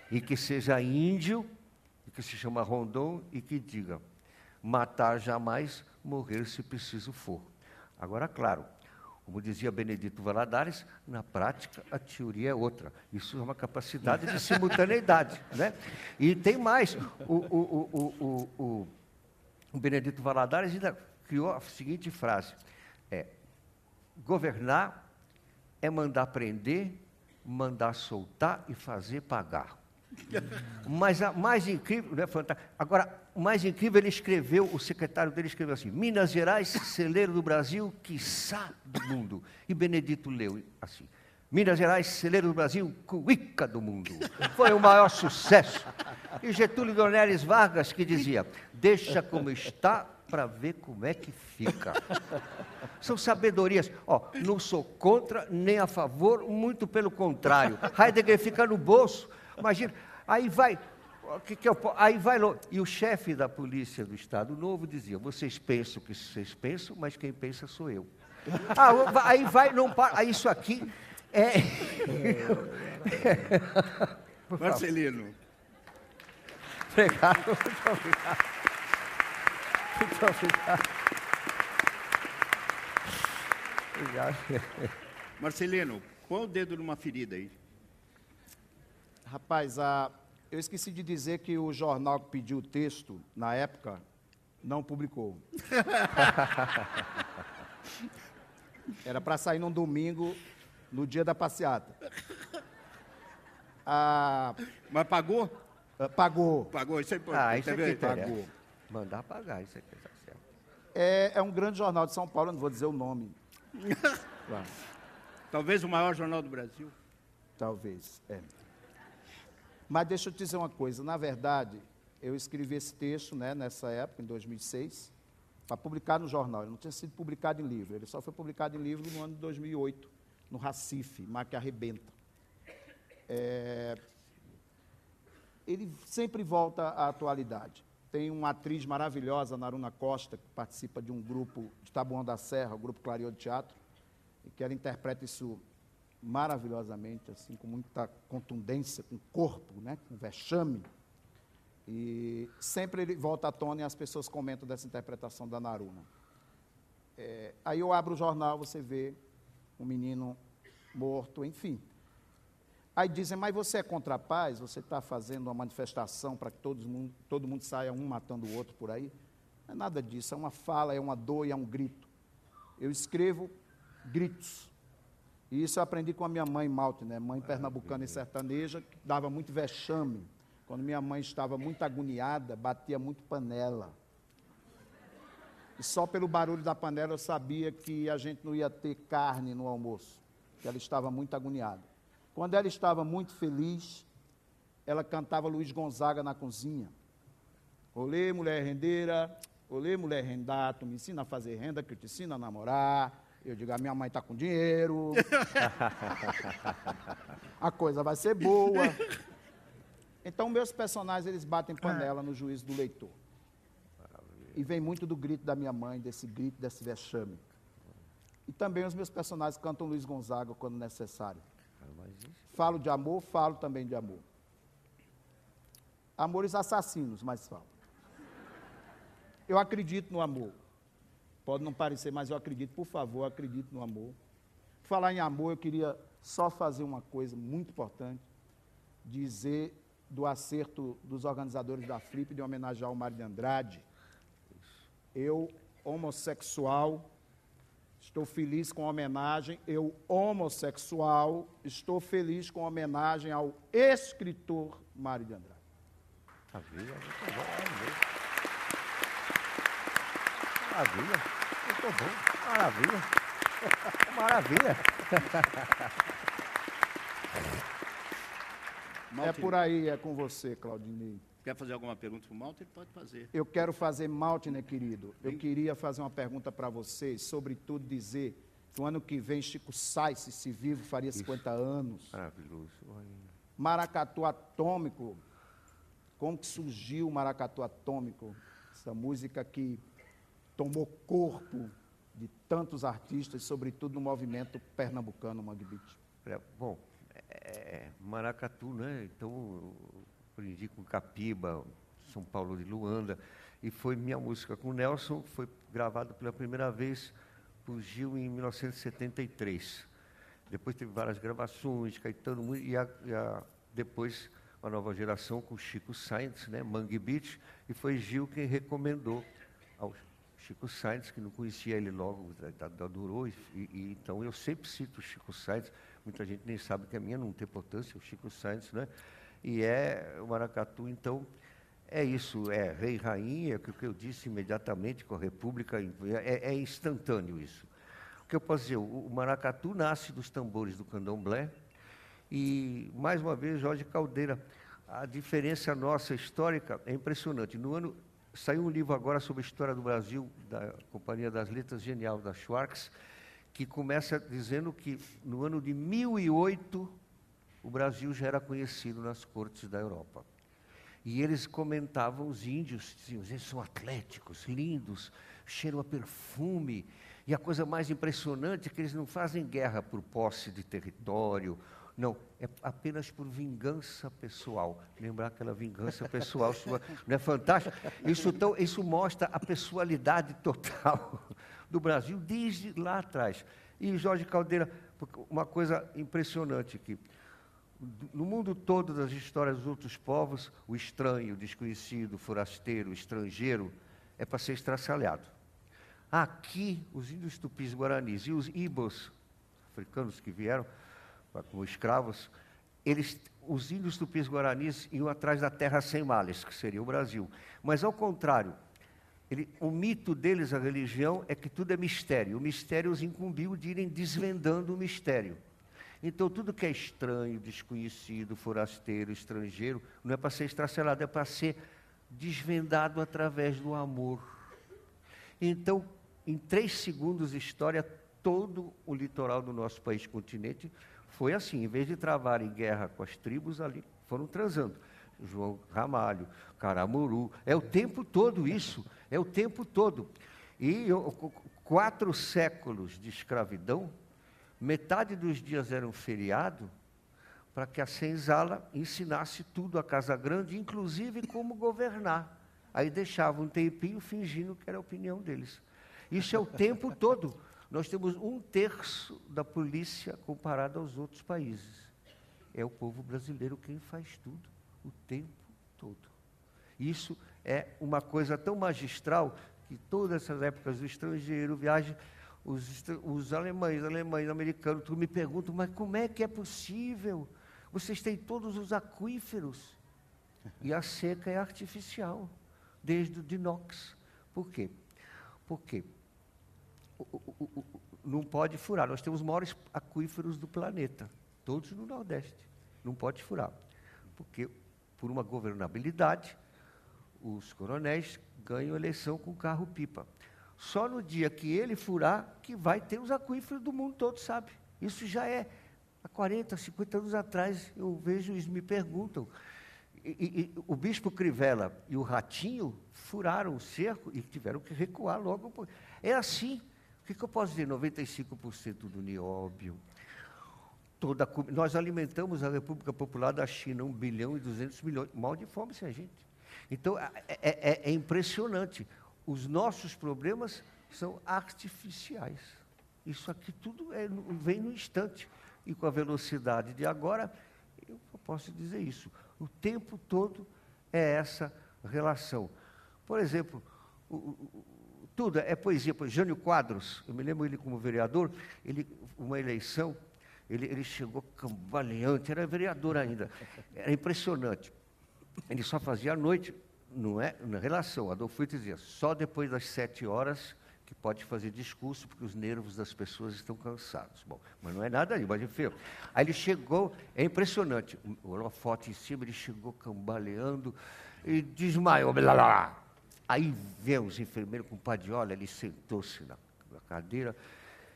e que seja índio, e que se chama Rondon, e que diga, matar jamais, morrer se preciso for. Agora, claro, como dizia Benedito Valadares, na prática a teoria é outra. Isso é uma capacidade de simultaneidade, né? E tem mais. O Benedito Valadares ainda criou a seguinte frase, governar é mandar prender, mandar soltar e fazer pagar. Mas a mais incrível, né, fantástico. Agora, o mais incrível, ele escreveu, o secretário dele escreveu assim, Minas Gerais, celeiro do Brasil, quiçá do mundo. E Benedito leu assim, Minas Gerais, celeiro do Brasil, cuíca do mundo. Foi o maior sucesso. E Getúlio Dornelles Vargas, que dizia, deixa como está para ver como é que fica. São sabedorias. Não sou contra nem a favor, muito pelo contrário. Heidegger fica no bolso. Imagina, aí vai, e o chefe da polícia do Estado Novo dizia, vocês pensam o que vocês pensam, mas quem pensa sou eu. Aí vai, não para, isso aqui Marcelino. Obrigado, muito obrigado. Muito obrigado. Obrigado. Marcelino, põe o dedo numa ferida aí. Rapaz, eu esqueci de dizer que o jornal que pediu o texto, na época, não publicou. Era para sair num domingo, no dia da passeata. Mas pagou? Pagou. Pagou, isso é importante. Isso aqui Pagou. Mandar pagar, isso aqui está certo. É um grande jornal de São Paulo, eu não vou dizer o nome. Claro. Talvez o maior jornal do Brasil. Talvez, Mas deixa eu te dizer uma coisa, na verdade, eu escrevi esse texto, né, nessa época, em 2006, para publicar no jornal. Ele não tinha sido publicado em livro, ele só foi publicado em livro no ano de 2008, no Recife, Mar que Arrebenta. Ele sempre volta à atualidade. Tem uma atriz maravilhosa, Naruna Costa, que participa de um grupo de Taboão da Serra, o Grupo Clareou de Teatro, e que ela interpreta isso maravilhosamente, assim, com muita contundência, com corpo, né, com vexame. E sempre ele volta à tona e as pessoas comentam dessa interpretação da Naruna. Aí eu abro o jornal, você vê um menino morto, enfim. Aí dizem, mas você é contra a paz? Você está fazendo uma manifestação para que todo mundo saia um matando o outro por aí? Não é nada disso, é uma fala, é uma dor e é um grito. Eu escrevo gritos. E isso eu aprendi com a minha mãe, Malte, né? Mãe pernambucana e sertaneja, que dava muito vexame. Quando minha mãe estava muito agoniada, batia muito panela. E só pelo barulho da panela eu sabia que a gente não ia ter carne no almoço, que ela estava muito agoniada. Quando ela estava muito feliz, ela cantava Luiz Gonzaga na cozinha. Olê, mulher rendeira, olê, mulher rendato, me ensina a fazer renda, que eu te ensino a namorar. Eu digo, a minha mãe está com dinheiro, a coisa vai ser boa. Então, meus personagens, eles batem panela no juízo do leitor. E vem muito do grito da minha mãe, desse grito, desse vexame. E também os meus personagens cantam Luiz Gonzaga quando necessário. Falo de amor, falo também de amor. Amores assassinos, mas falo. Eu acredito no amor. Pode não parecer, mas eu acredito, por favor, eu acredito no amor. Por falar em amor, eu queria só fazer uma coisa muito importante, dizer do acerto dos organizadores da Flip de homenagear o Mário de Andrade. Eu, homossexual, estou feliz com a homenagem. Eu, homossexual, estou feliz com a homenagem ao escritor Mário de Andrade. Maravilha, muito bom. Maravilha, muito bom, maravilha, maravilha. É por aí, é com você, Claudinei. Quer fazer alguma pergunta para o Maltner? Pode fazer. Eu quero fazer, Maltner, querido, eu queria fazer uma pergunta para vocês, sobretudo dizer que o ano que vem Chico Sainz, se vivo, faria 50 anos. Maravilhoso. Maracatu Atômico, como que surgiu o Maracatu Atômico? Essa música que tomou corpo de tantos artistas, sobretudo no movimento pernambucano, Mangue Beat. Bom, Maracatu, né? Então, eu aprendi com Capiba, São Paulo de Luanda, e foi minha música com o Nelson, foi gravado pela primeira vez por Gil em 1973. Depois teve várias gravações, Caetano, depois uma nova geração com Chico Sainz, né? Mangue Beat, e foi Gil quem recomendou ao Chico Sainz, que não conhecia ele logo, adorou, e então eu sempre cito o Chico Sainz, muita gente nem sabe que a minha não tem importância, o Chico Sainz, né? E o Maracatu, então, é isso, é rei e rainha, que o que eu disse imediatamente com a República, é instantâneo isso. O que eu posso dizer, o Maracatu nasce dos tambores do candomblé, e, mais uma vez, Jorge Caldeira, a diferença nossa histórica é impressionante. Saiu um livro agora sobre a história do Brasil, da Companhia das Letras, genial, da Schwartz, que começa dizendo que no ano de 1008 o Brasil já era conhecido nas cortes da Europa. E eles comentavam, os índios, diziam, eles são atléticos, lindos, cheiram a perfume, e a coisa mais impressionante é que eles não fazem guerra por posse de território, não, é apenas por vingança pessoal. Lembrar aquela vingança pessoal, não é fantástico? Isso mostra a pessoalidade total do Brasil desde lá atrás. E Jorge Caldeira, uma coisa impressionante aqui. No mundo todo das histórias dos outros povos, o estranho, o desconhecido, o forasteiro, o estrangeiro, é para ser estraçalhado. Aqui, os índios tupis guaranis e os ibos, africanos que vieram como escravos, os índios tupis guaranis iam atrás da terra sem males, que seria o Brasil. Mas, ao contrário, o mito deles, a religião, é que tudo é mistério. O mistério os incumbiu de irem desvendando o mistério. Então, tudo que é estranho, desconhecido, forasteiro, estrangeiro, não é para ser estraçalhado, é para ser desvendado através do amor. Então, em 3 segundos de história, todo o litoral do nosso país continente foi assim, em vez de travarem guerra com as tribos ali, foram transando. João Ramalho, Caramuru, é o tempo todo isso, é o tempo todo. E 4 séculos de escravidão, metade dos dias era um feriado, para que a senzala ensinasse tudo a Casa Grande, inclusive como governar. Aí deixava um tempinho fingindo que era a opinião deles. Isso é o tempo todo. Nós temos 1/3 da polícia comparado aos outros países. É o povo brasileiro quem faz tudo, o tempo todo. Isso é uma coisa tão magistral que todas essas épocas do estrangeiro, viagem, os alemães, americanos, tudo me perguntam, mas como é que é possível? Vocês têm todos os aquíferos e a seca é artificial, desde o de inox. Por quê? Porque não pode furar. Nós temos os maiores aquíferos do planeta, todos no Nordeste. Não pode furar, porque por uma governabilidade, os coronéis ganham eleição com carro-pipa. Só no dia que ele furar, que vai ter os aquíferos do mundo todo, sabe? Isso já é há 40, 50 anos atrás, eu vejo isso, me perguntam. o bispo Crivella e o Ratinho furaram o cerco e tiveram que recuar logo. É assim. O que eu posso dizer? 95% do nióbio. Nós alimentamos a República Popular da China, 1 bilhão e 200 milhões. Mal de fome, essa gente. Então, é impressionante. Os nossos problemas são artificiais. Isso aqui tudo vem no instante. E com a velocidade de agora, eu posso dizer isso. O tempo todo é essa relação. Por exemplo, tudo é poesia. Jânio Quadros, eu me lembro ele como vereador, uma eleição, ele chegou cambaleante, era vereador ainda. Era impressionante. Ele só fazia à noite, não é? Na relação, Adolfo Freitas dizia, só depois das 7 horas que pode fazer discurso, porque os nervos das pessoas estão cansados. Bom, mas não é nada ali, mas enfim. Aí ele chegou, é impressionante, o holofote em cima, ele chegou cambaleando e desmaiou. Blá, blá, blá. Aí veio os enfermeiros com padiola, ele sentou-se na cadeira,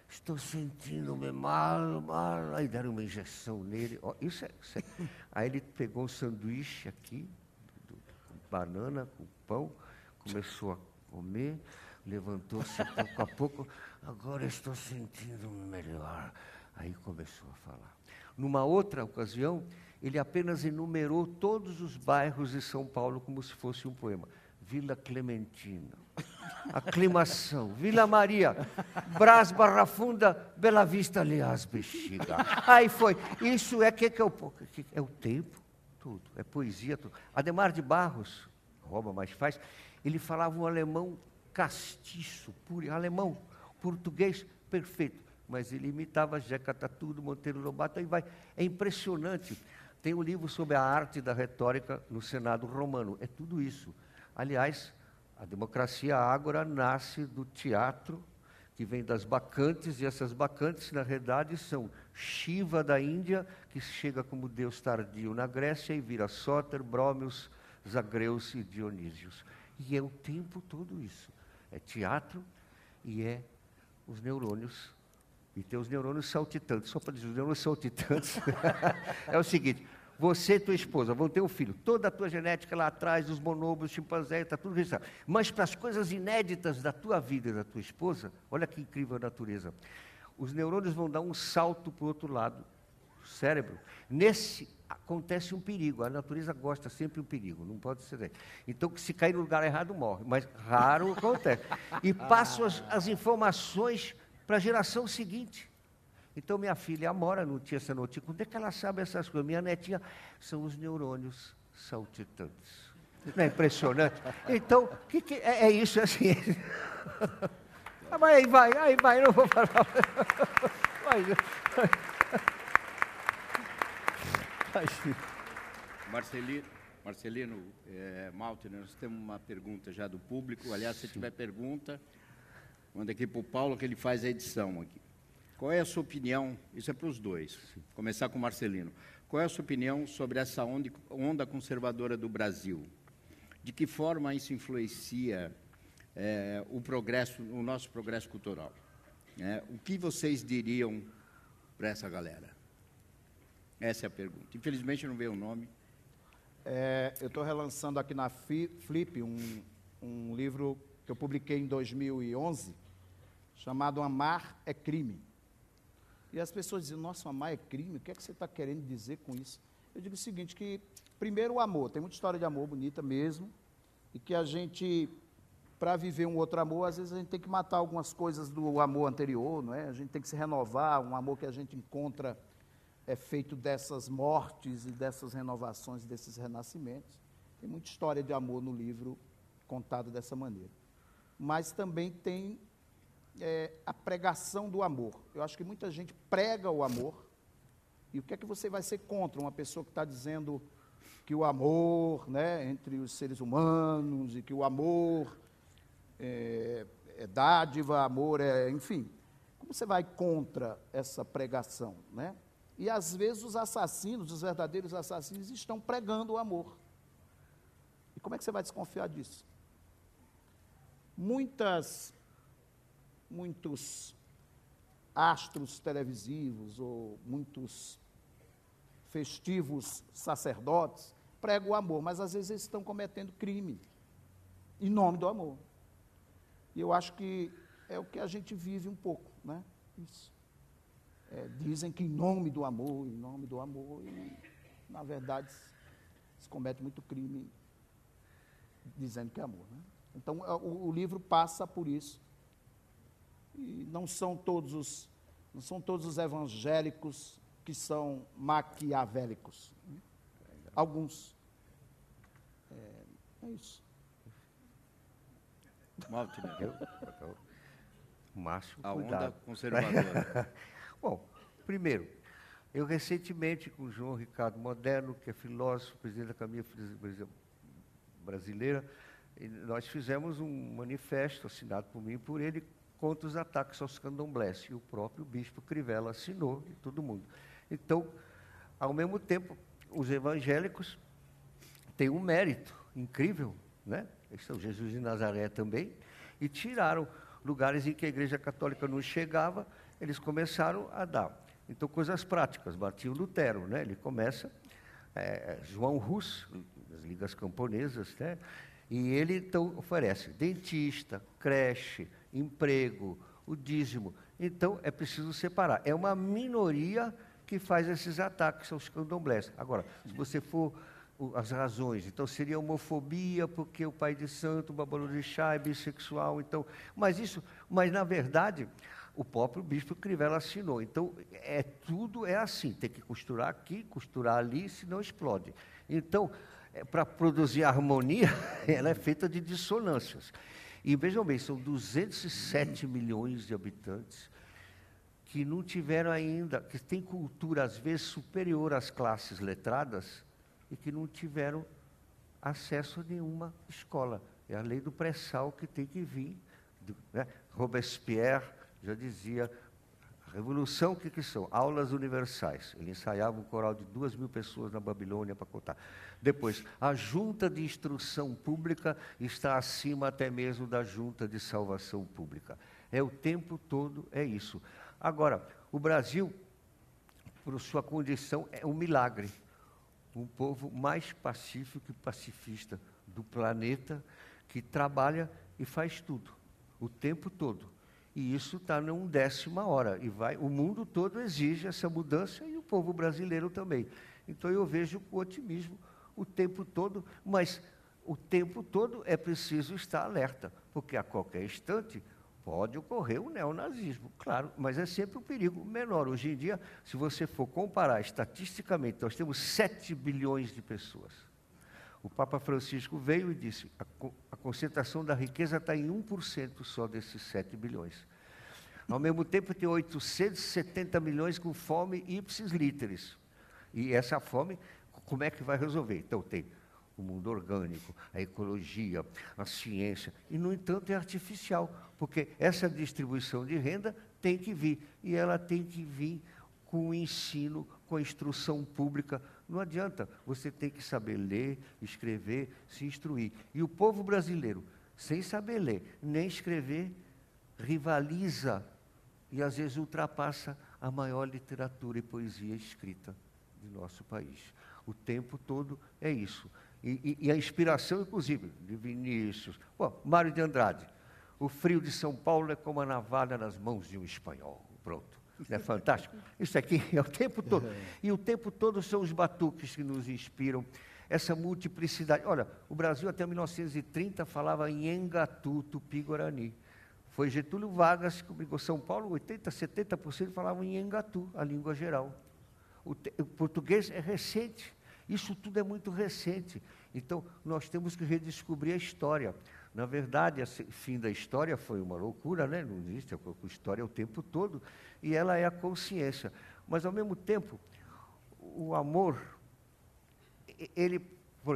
estou sentindo-me mal. Aí deram uma injeção nele. Ó, isso é. Aí ele pegou um sanduíche aqui, com banana, com pão, começou a comer, levantou-se pouco a pouco, agora estou sentindo-me melhor. Aí começou a falar. Numa outra ocasião, ele apenas enumerou todos os bairros de São Paulo como se fosse um poema. Vila Clementina, Aclimação, Vila Maria, Brás, Barra Funda, Bela Vista, aliás, Bexiga. Aí foi. Isso é é o tempo, tudo, é poesia, tudo. Ademar de Barros, rouba, mas faz, ele falava um alemão castiço, puro, alemão, português perfeito, mas ele imitava Jeca Tatudo, Monteiro Lobato, aí vai. É impressionante. Tem um livro sobre a arte da retórica no Senado romano, é tudo isso. Aliás, a democracia ágora nasce do teatro, que vem das bacantes, e essas bacantes, na realidade, são Shiva da Índia, que chega como deus tardio na Grécia e vira Sóter, Brómios, Zagreus e Dionísios. E é o tempo todo isso. É teatro e é os neurônios. E tem os neurônios saltitantes. Só para dizer, os neurônios saltitantes é o seguinte... Você e tua esposa vão ter um filho. Toda a tua genética lá atrás, os bonobos, os chimpanzés, está tudo registrado. Mas para as coisas inéditas da tua vida e da tua esposa, olha que incrível a natureza. Os neurônios vão dar um salto para o outro lado, o cérebro. Nesse acontece um perigo. A natureza gosta sempre de um perigo, não pode ser. Então, se cair no lugar errado, morre. Mas raro acontece. E passam as informações para a geração seguinte. Então, minha filha Amora não tinha essa notícia. Onde é que ela sabe essas coisas? Minha netinha, são os neurônios saltitantes. Não é impressionante? Então, que é isso assim? Mas aí vai, não vou falar. Marcelino Maltner, nós temos uma pergunta já do público. Aliás, se tiver pergunta, manda aqui para o Paulo, que ele faz a edição aqui. Qual é a sua opinião, isso é para os dois, começar com o Marcelino, qual é a sua opinião sobre essa onda conservadora do Brasil? De que forma isso influencia o nosso progresso cultural? O que vocês diriam para essa galera? Essa é a pergunta. Infelizmente não veio o nome. Eu estou relançando aqui na Flip um livro que eu publiquei em 2011, chamado Amar é Crime. E as pessoas dizem, nossa, amar é crime, o que é que você está querendo dizer com isso? Eu digo o seguinte, que primeiro o amor, tem muita história de amor bonita mesmo, e que a gente, para viver um outro amor, às vezes a gente tem que matar algumas coisas do amor anterior, não é? A gente tem que se renovar, um amor que a gente encontra é feito dessas mortes e dessas renovações, desses renascimentos. Tem muita história de amor no livro contado dessa maneira. Mas também tem a pregação do amor. Eu acho que muita gente prega o amor, e o que é que você vai ser contra uma pessoa que está dizendo que o amor, né, entre os seres humanos, e que o amor é dádiva, amor enfim, como você vai contra essa pregação, né? E às vezes os assassinos, os verdadeiros assassinos, estão pregando o amor. E como é que você vai desconfiar disso? Muitos astros televisivos ou muitos festivos sacerdotes pregam o amor, mas às vezes eles estão cometendo crime em nome do amor. E eu acho que é o que a gente vive um pouco, né? Isso. Dizem que em nome do amor, e na verdade se comete muito crime dizendo que é amor, né? Então o livro passa por isso. E não são todos os evangélicos que são maquiavélicos. Né? Alguns. É isso. Maltner. Márcio, A onda cuidado. conservadora. Bom, primeiro, eu recentemente, com o João Ricardo Moderno, que é filósofo, presidente da Academia Brasileira, nós fizemos um manifesto assinado por mim e por ele contra os ataques aos candomblés. E o próprio bispo Crivella assinou, e todo mundo. Então, ao mesmo tempo, os evangélicos têm um mérito incrível, né? Eles são Jesus de Nazaré também, e tiraram lugares em que a Igreja Católica não chegava, eles começaram a dar. Então, coisas práticas. Martinho Lutero, né? Ele começa, João Hus, das Ligas Camponesas, né? E ele, então, oferece dentista, creche, emprego, o dízimo. Então, é preciso separar. É uma minoria que faz esses ataques aos candomblés. Agora, se você for as razões, então seria homofobia, porque o pai de santo, o babalorixá, é bissexual, então... Mas, na verdade, o próprio bispo Crivella assinou. Então, tudo é assim, tem que costurar aqui, costurar ali, senão explode. Então, para produzir harmonia, ela é feita de dissonâncias. E vejam bem, são 207 milhões de habitantes que não tiveram ainda, que têm cultura, às vezes, superior às classes letradas e que não tiveram acesso a nenhuma escola. É a lei do pré-sal que tem que vir. Né? Robespierre já dizia, a revolução, o que são? Aulas universais. Ele ensaiava um coral de 2.000 pessoas na Babilônia para contar. Depois, a junta de instrução pública está acima até mesmo da junta de salvação pública. O tempo todo é isso. Agora, o Brasil, por sua condição, é um milagre. Um povo mais pacífico e pacifista do planeta, que trabalha e faz tudo, o tempo todo. E isso está num 10ª hora. O mundo todo exige essa mudança e o povo brasileiro também. Então eu vejo com otimismo o tempo todo, mas o tempo todo é preciso estar alerta, porque a qualquer instante pode ocorrer o neonazismo, claro, mas é sempre um perigo menor. Hoje em dia, se você for comparar estatisticamente, nós temos 7 bilhões de pessoas. O Papa Francisco veio e disse, a concentração da riqueza está em 1% só desses 7 bilhões. Ao mesmo tempo, tem 870 milhões com fome ipsis literis. E essa fome, como é que vai resolver? Então, tem o mundo orgânico, a ecologia, a ciência, e, no entanto, é artificial, porque essa distribuição de renda tem que vir, e ela tem que vir com o ensino, com a instrução pública. Não adianta, você tem que saber ler, escrever, se instruir. E o povo brasileiro, sem saber ler, nem escrever, rivaliza e, às vezes, ultrapassa a maior literatura e poesia escrita de nosso país. O tempo todo é isso. E a inspiração, inclusive, de Vinícius, Mário de Andrade. O frio de São Paulo é como a navalha nas mãos de um espanhol. Pronto. Não é fantástico? Isso aqui é o tempo todo. E o tempo todo são os batuques que nos inspiram. Essa multiplicidade. Olha, o Brasil até 1930 falava em Engatu, Tupi-Guarani. Foi Getúlio Vargas que obrigou São Paulo, 80%, 70% falavam em Engatu, a língua geral. O português é recente. Isso tudo é muito recente. Então, nós temos que redescobrir a história. Na verdade, o fim da história foi uma loucura, né? Não existe a história o tempo todo, e ela é a consciência. Mas, ao mesmo tempo, o amor,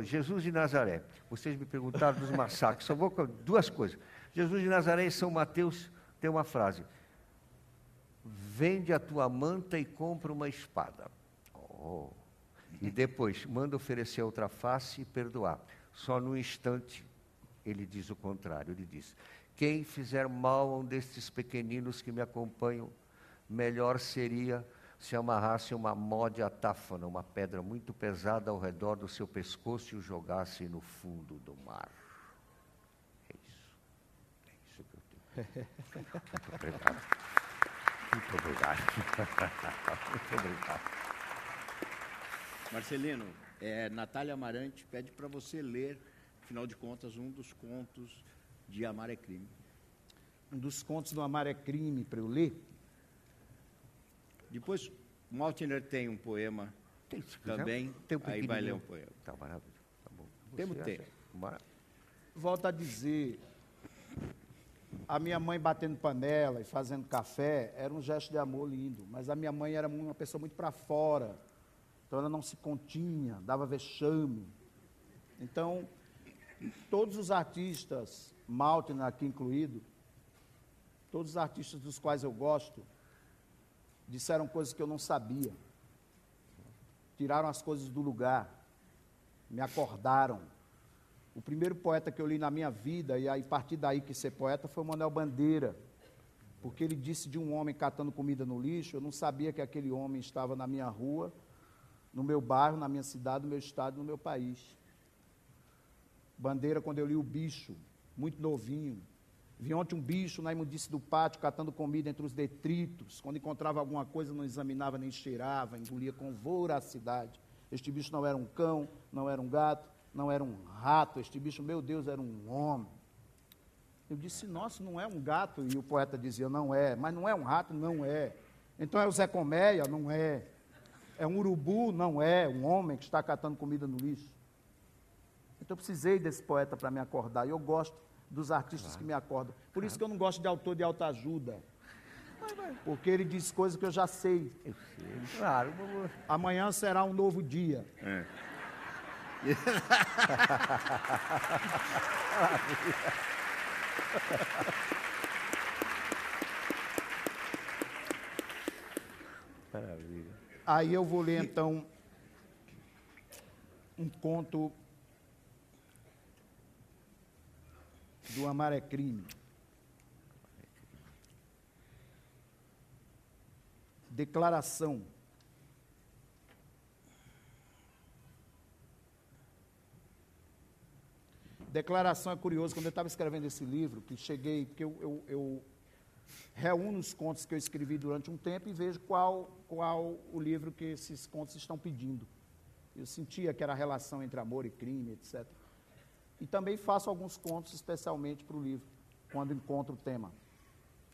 Jesus de Nazaré, vocês me perguntaram dos massacres, só vou com 2 coisas. Jesus de Nazaré, em São Mateus, tem uma frase: vende a tua manta e compra uma espada. E depois, manda oferecer a outra face e perdoar. Só num instante, ele diz o contrário. Ele diz, quem fizer mal a um destes pequeninos que me acompanham, melhor seria se amarrasse uma mó de atáfana, uma pedra muito pesada ao redor do seu pescoço e o jogasse no fundo do mar. É isso que eu tenho. Muito obrigado. Muito obrigado. Muito obrigado. Marcelino, Natália Amarante pede para você ler, afinal de contas, um dos contos de Amar é Crime. Um dos contos do Amar é Crime para eu ler? Depois, Maltner tem um poema também, tem um aí vai ler um poema. Tá maravilhoso. Tá bom. Temos tempo. Volto a dizer, a minha mãe batendo panela e fazendo café era um gesto de amor lindo, mas a minha mãe era uma pessoa muito para fora, então ela não se continha, dava vexame. Então, todos os artistas, Maltner aqui incluído, todos os artistas dos quais eu gosto, disseram coisas que eu não sabia, tiraram as coisas do lugar, me acordaram. O primeiro poeta que eu li na minha vida, e aí a partir daí que ser poeta, foi o Manuel Bandeira, porque ele disse de um homem catando comida no lixo, eu não sabia que aquele homem estava na minha rua, no meu bairro, na minha cidade, no meu estado, no meu país. Bandeira, quando eu li O Bicho, muito novinho, vi ontem um bicho na imundice do pátio, catando comida entre os detritos. Quando encontrava alguma coisa, não examinava nem cheirava, engolia com voracidade. Este bicho não era um cão, não era um gato, não era um rato. Este bicho, meu Deus, era um homem. Eu disse, nossa, não é um gato? E o poeta dizia, não é. Mas não é um rato? Não é. Então é o Zé Colmeia? Não é. É um urubu? Não é. Um homem que está catando comida no lixo. Então eu precisei desse poeta para me acordar. E eu gosto dos artistas que me acordam. Por isso que eu não gosto de autor de autoajuda. Porque ele diz coisas que eu já sei. Eu sei. Claro. Amanhã será um novo dia. Maravilha. Aí eu vou ler, então, um conto do Amar é Crime. Declaração. Declaração é curioso. Quando eu estava escrevendo esse livro, que cheguei, porque eu reúno os contos que eu escrevi durante um tempo e vejo qual o livro que esses contos estão pedindo. Eu sentia que era a relação entre amor e crime, etc. E também faço alguns contos especialmente para o livro, quando encontro o tema.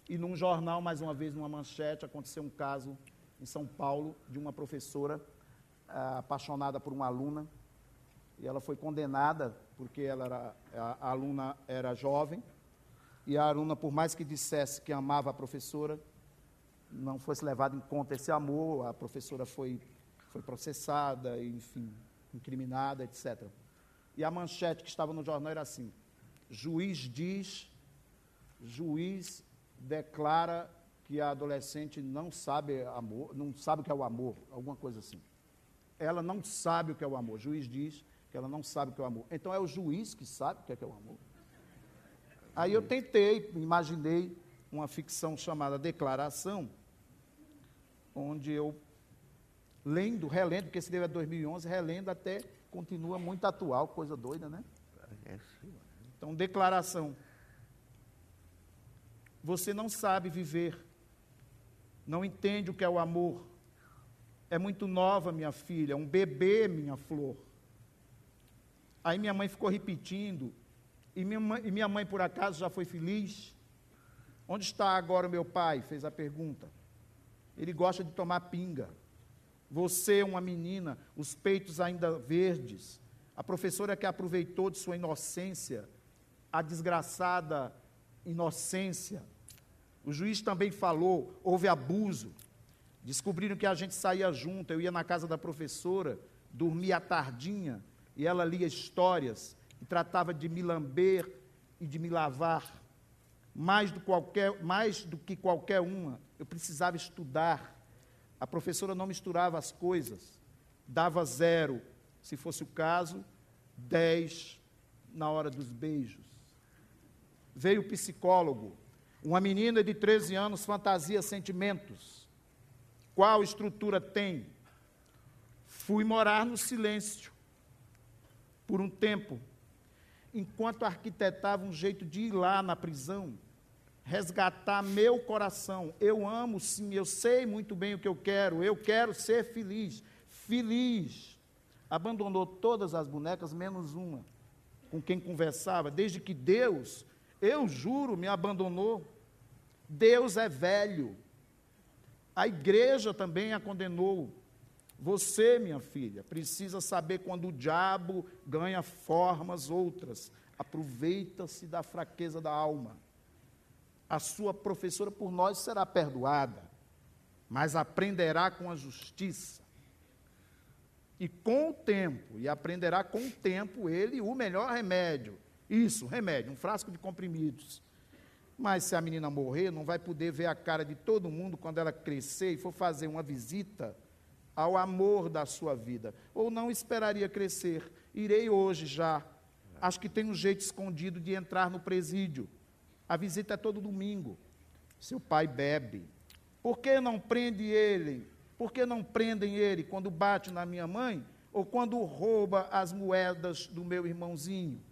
E num jornal, mais uma vez, numa manchete, aconteceu um caso em São Paulo de uma professora apaixonada por uma aluna, e ela foi condenada porque a aluna era jovem, e a aluna, por mais que dissesse que amava a professora, não fosse levado em conta esse amor, a professora foi processada, enfim, incriminada, etc. E a manchete que estava no jornal era assim: juiz declara que a adolescente não sabe amor, não sabe o que é o amor, alguma coisa assim. Ela não sabe o que é o amor. O juiz diz que ela não sabe o que é o amor. Então é o juiz que sabe o que é o amor. Aí eu imaginei uma ficção chamada Declaração, onde eu, relendo, porque esse livro é de 2011, relendo até continua muito atual, coisa doida, né? Então, Declaração. Você não sabe viver, não entende o que é o amor. É muito nova, minha filha, um bebê, minha flor. Aí minha mãe ficou repetindo, e minha mãe, por acaso, já foi feliz? Onde está agora o meu pai? Fez a pergunta. Ele gosta de tomar pinga. Você, uma menina, os peitos ainda verdes. A professora que aproveitou de sua inocência, a desgraçada inocência. O juiz também falou, houve abuso. Descobriram que a gente saía junto, eu ia na casa da professora, dormia à tardinha, e ela lia histórias, e tratava de me lamber e de me lavar. Mais do que qualquer uma, eu precisava estudar. A professora não misturava as coisas, dava 0, se fosse o caso, 10 na hora dos beijos. Veio o psicólogo, uma menina de 13 anos fantasia sentimentos. Qual estrutura tem? Fui morar no silêncio por um tempo, enquanto arquitetava um jeito de ir lá na prisão, resgatar meu coração. Eu amo, sim, eu sei muito bem o que eu quero ser feliz. Feliz. Abandonou todas as bonecas, menos uma, com quem conversava, desde que Deus, eu juro, me abandonou. Deus é velho. A igreja também a condenou. Você, minha filha, precisa saber quando o diabo ganha formas outras. Aproveita-se da fraqueza da alma. A sua professora por nós será perdoada, mas aprenderá com a justiça. E com o tempo, e aprenderá com o tempo, ele o melhor remédio. Isso, remédio, um frasco de comprimidos. Mas se a menina morrer, não vai poder ver a cara de todo mundo quando ela crescer e for fazer uma visita ao amor da sua vida. Ou não esperaria crescer. Irei hoje já. Acho que tem um jeito escondido de entrar no presídio. A visita é todo domingo. Seu pai bebe. Por que não prende ele? Por que não prendem ele quando bate na minha mãe ou quando rouba as moedas do meu irmãozinho?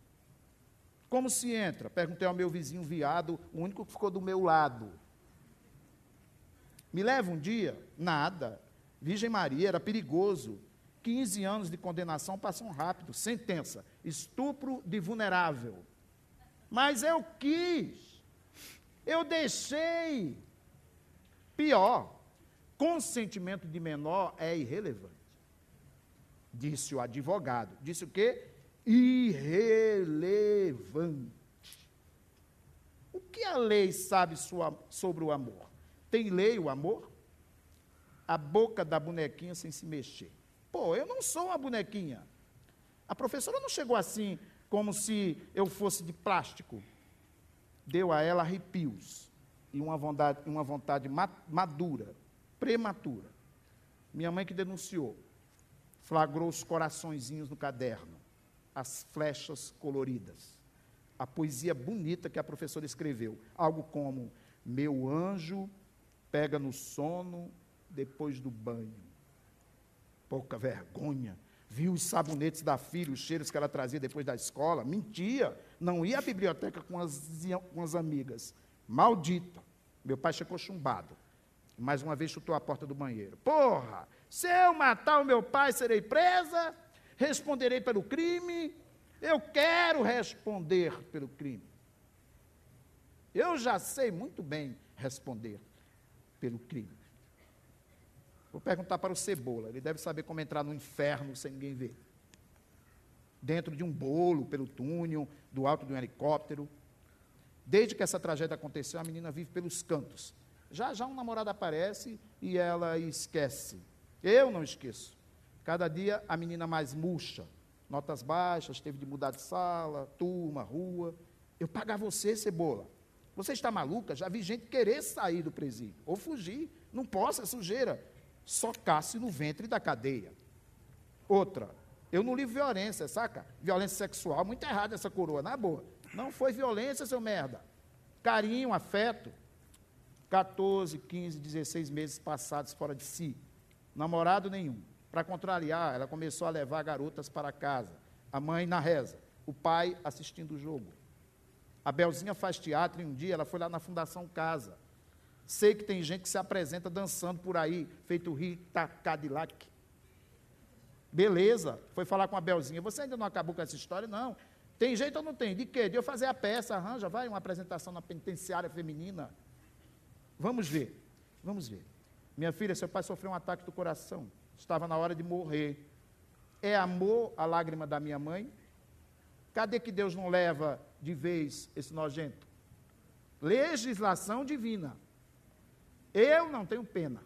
Como se entra? Perguntei ao meu vizinho viado, o único que ficou do meu lado. Me leva um dia? Nada. Virgem Maria, era perigoso. 15 anos de condenação passam rápido. Sentença: estupro de vulnerável. Mas eu quis. Eu deixei. Pior, consentimento de menor é irrelevante. Disse o advogado. Disse o quê? Irrelevante. O que a lei sabe sobre o amor? Tem lei o amor? A boca da bonequinha sem se mexer. Pô, eu não sou uma bonequinha. A professora não chegou assim, como se eu fosse de plástico. Deu a ela arrepios e uma vontade madura, prematura. Minha mãe que denunciou, flagrou os coraçõezinhos no caderno, as flechas coloridas, a poesia bonita que a professora escreveu, algo como: meu anjo pega no sono depois do banho. Pouca vergonha. Viu os sabonetes da filha, os cheiros que ela trazia depois da escola. Mentia. Não ia à biblioteca com as amigas. Maldita. Meu pai chegou chumbado. Mais uma vez chutou a porta do banheiro. Porra! Se eu matar o meu pai, serei presa? Responderei pelo crime? Eu quero responder pelo crime. Eu já sei muito bem responder pelo crime. Vou perguntar para o Cebola, ele deve saber como entrar no inferno sem ninguém ver. Dentro de um bolo, pelo túnel, do alto de um helicóptero. Desde que essa tragédia aconteceu, a menina vive pelos cantos. Já já um namorado aparece e ela esquece. Eu não esqueço. Cada dia a menina mais murcha. Notas baixas, teve de mudar de sala, turma, rua. Eu pagar você, Cebola. Você está maluca? Já vi gente querer sair do presídio ou fugir. Não posso, é sujeira. Socasse no ventre da cadeia. Outra, eu não li violência, saca? Violência sexual, muito errado essa coroa, na boa. Não foi violência, seu merda. Carinho, afeto. 14, 15, 16 meses passados fora de si. Namorado nenhum. Para contrariar, ela começou a levar garotas para casa. A mãe na reza, o pai assistindo o jogo. A Belzinha faz teatro e um dia ela foi lá na Fundação Casa. Sei que tem gente que se apresenta dançando por aí, feito Rita Cadillac. Beleza, foi falar com a Belzinha. Você ainda não acabou com essa história? Não. Tem jeito ou não tem? De quê? De eu fazer a peça, arranja, vai, uma apresentação na penitenciária feminina. Vamos ver, vamos ver. Minha filha, seu pai sofreu um ataque do coração. Estava na hora de morrer. É amor a lágrima da minha mãe? Cadê que Deus não leva de vez esse nojento? Legislação divina. Eu não tenho pena.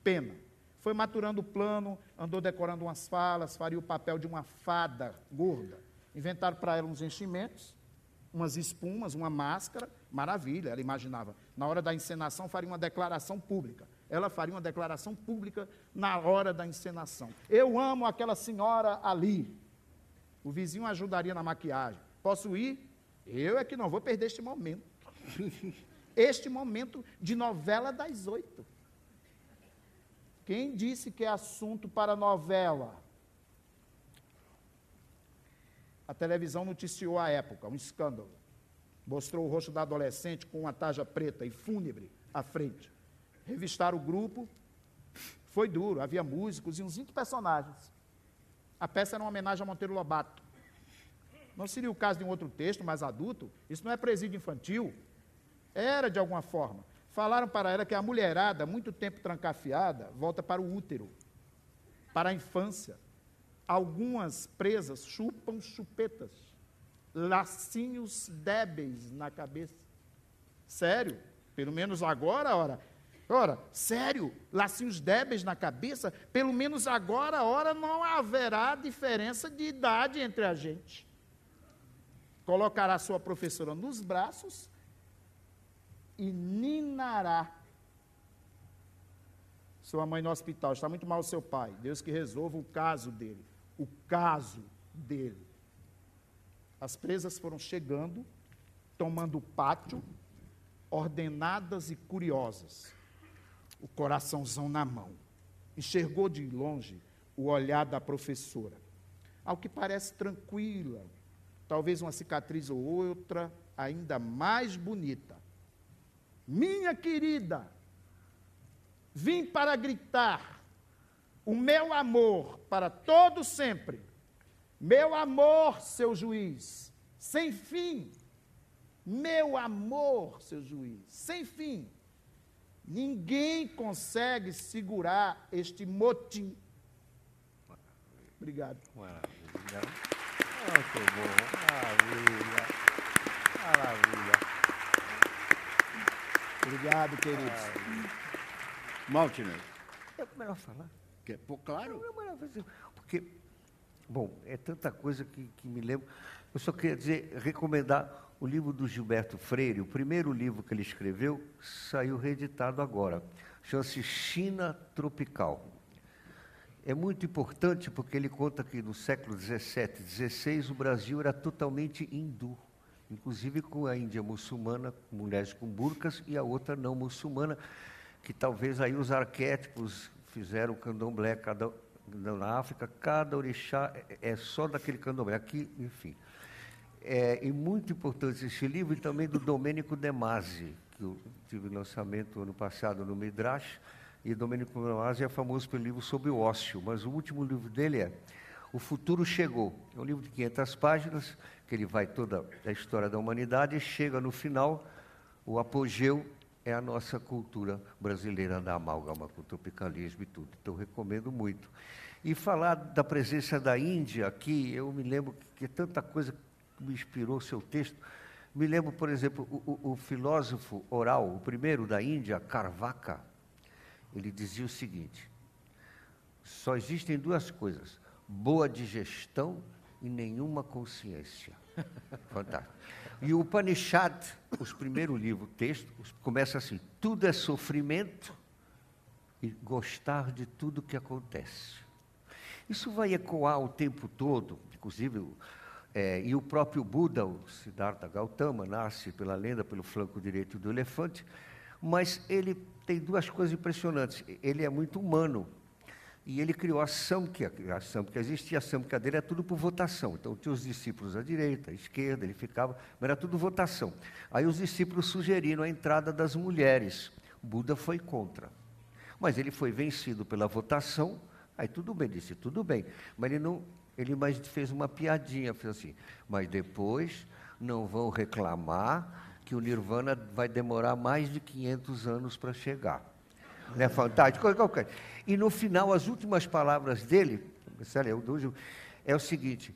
Pena. Foi maturando o plano, andou decorando umas falas, faria o papel de uma fada gorda. Inventaram para ela uns enchimentos, umas espumas, uma máscara. Maravilha, ela imaginava. Na hora da encenação, faria uma declaração pública. Ela faria uma declaração pública na hora da encenação. Eu amo aquela senhora ali. O vizinho ajudaria na maquiagem. Posso ir? Eu é que não vou perder este momento. Este momento de novela das 8. Quem disse que é assunto para novela? A televisão noticiou à época, um escândalo. Mostrou o rosto da adolescente com uma tarja preta e fúnebre à frente. Revistaram o grupo, foi duro, havia músicos e uns 20 personagens. A peça era uma homenagem a Monteiro Lobato. Não seria o caso de um outro texto mais adulto? Isso não é presídio infantil? Era de alguma forma. Falaram para ela que a mulherada, muito tempo trancafiada, volta para o útero, para a infância. Algumas presas chupam chupetas, lacinhos débeis na cabeça. Sério? Pelo menos agora, ora, sério? Lacinhos débeis na cabeça? Pelo menos agora, não haverá diferença de idade entre a gente. Colocará sua professora nos braços e ninará. Sua mãe no hospital, está muito mal o seu pai. Deus que resolva o caso dele. O caso dele. As presas foram chegando, tomando o pátio, ordenadas e curiosas. O coraçãozão na mão. Enxergou de longe o olhar da professora. Ao que parece tranquila, talvez uma cicatriz ou outra ainda mais bonita. Minha querida, vim para gritar o meu amor para todo sempre. Meu amor, seu juiz, sem fim. Meu amor, seu juiz, sem fim. Ninguém consegue segurar este motim. Obrigado. Maravilha. Muito bom. Maravilha. Maravilha. Obrigado, queridos. Maltner, É melhor falar. quer pôr claro? Não, é melhor, porque, bom, é tanta coisa que me lembro. Eu só queria dizer, recomendar o livro do Gilberto Freire, o primeiro livro que ele escreveu, saiu reeditado agora. Chama-se China Tropical. É muito importante porque ele conta que no século XVII, XVI, o Brasil era totalmente hindu, inclusive com a Índia muçulmana, mulheres com burcas, e a outra não muçulmana, que talvez aí os arquétipos fizeram o candomblé, na África, cada orixá é só daquele candomblé. Aqui, enfim. É muito importante esse livro, e também do Domênico De Masi, que eu tive lançamento ano passado no Midrash, e Domênico De Masi é famoso pelo livro sobre o ócio, mas o último livro dele é O Futuro Chegou. É um livro de 500 páginas, que ele vai toda a história da humanidade, e chega no final, o apogeu é a nossa cultura brasileira da amálgama, com o tropicalismo e tudo. Então, recomendo muito. E falar da presença da Índia aqui, eu me lembro que tanta coisa que me inspirou o seu texto. Me lembro, por exemplo, o filósofo oral, o primeiro da Índia, Carvaka, ele dizia o seguinte: só existem duas coisas, boa digestão e nenhuma consciência. Fantástico. E o Upanishad, os primeiros livros, texto, começa assim: tudo é sofrimento e gostar de tudo que acontece. Isso vai ecoar o tempo todo, inclusive, e o próprio Buda, o Siddhartha Gautama, nasce pela lenda, pelo flanco direito do elefante, mas ele tem duas coisas impressionantes. Ele é muito humano. E ele criou a Samkhya existia, a Samkhya dele é tudo por votação. Então, tinha os discípulos à direita, à esquerda, ele ficava, mas era tudo votação. Aí os discípulos sugeriram a entrada das mulheres. Buda foi contra. Mas ele foi vencido pela votação, aí tudo bem, disse, tudo bem. Mas ele mais fez uma piadinha, fez assim, mas depois não vão reclamar que o Nirvana vai demorar mais de 500 anos para chegar. Não é fantástico? E no final, as últimas palavras dele, é o seguinte: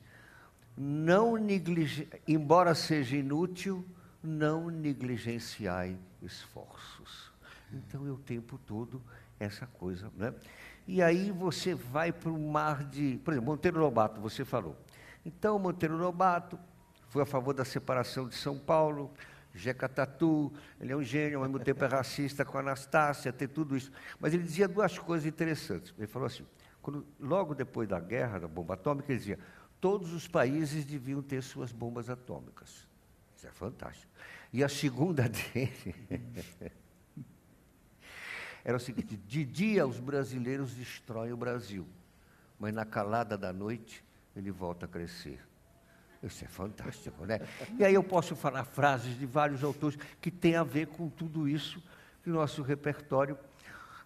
embora seja inútil, não negligenciai esforços. Então, é o tempo todo essa coisa, né? E aí você vai para o mar de... Por exemplo, Monteiro Lobato, você falou. Então, Monteiro Lobato foi a favor da separação de São Paulo, Jeca Tatu, ele é um gênio, ao mesmo tempo é racista com a Anastácia, tem tudo isso. Mas ele dizia duas coisas interessantes. Ele falou assim, logo depois da guerra, da bomba atômica, ele dizia, todos os países deviam ter suas bombas atômicas. Isso é fantástico. E a segunda dele era o seguinte: de dia os brasileiros destroem o Brasil, mas na calada da noite ele volta a crescer. Isso é fantástico, né? E aí eu posso falar frases de vários autores que têm a ver com tudo isso, que o nosso repertório,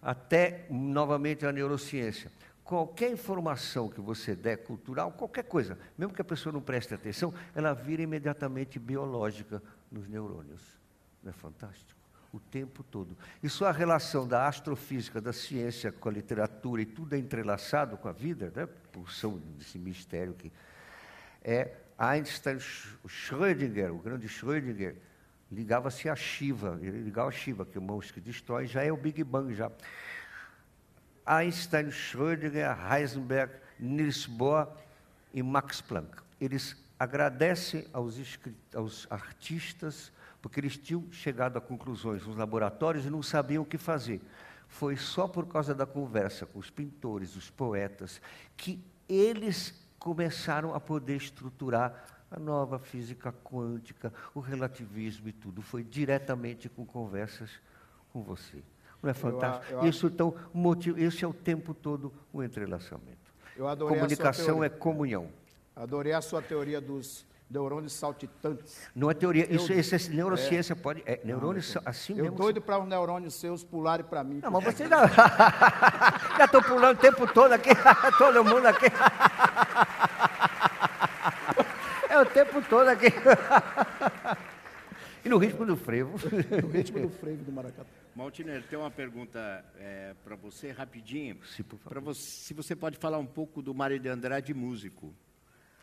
até, novamente, a neurociência. Qualquer informação que você der cultural, qualquer coisa, mesmo que a pessoa não preste atenção, ela vira imediatamente biológica nos neurônios. Não é fantástico? O tempo todo. E só a relação da astrofísica, da ciência com a literatura, e tudo é entrelaçado com a vida, né? Pulsão desse mistério que é Einstein, Schrödinger, o grande Schrödinger, ligava-se a Shiva, ele ligava a Shiva, que é o monstro que destrói, já é o Big Bang já. Einstein, Schrödinger, Heisenberg, Niels Bohr e Max Planck. Eles agradecem aos artistas, porque eles tinham chegado a conclusões nos laboratórios e não sabiam o que fazer. Foi só por causa da conversa com os pintores, os poetas, que eles começaram a poder estruturar a nova física quântica, o relativismo e tudo. Foi diretamente com conversas com você. Não é fantástico? Isso, então, esse é o tempo todo o entrelaçamento. Comunicação é comunhão. Adorei a sua teoria dos neurônios saltitantes. Não é teoria, isso é neurociência, pode... neurônios assim mesmo. Eu doido para os neurônios seus pularem para mim. Não, mas você já... já estou pulando o tempo todo aqui, todo mundo aqui. É o tempo todo aqui. E no ritmo do frevo. No ritmo do frevo do maracatu. Maltner, tem uma pergunta para você, rapidinho. Sim, por favor. Se você pode falar um pouco do Mário de Andrade, músico.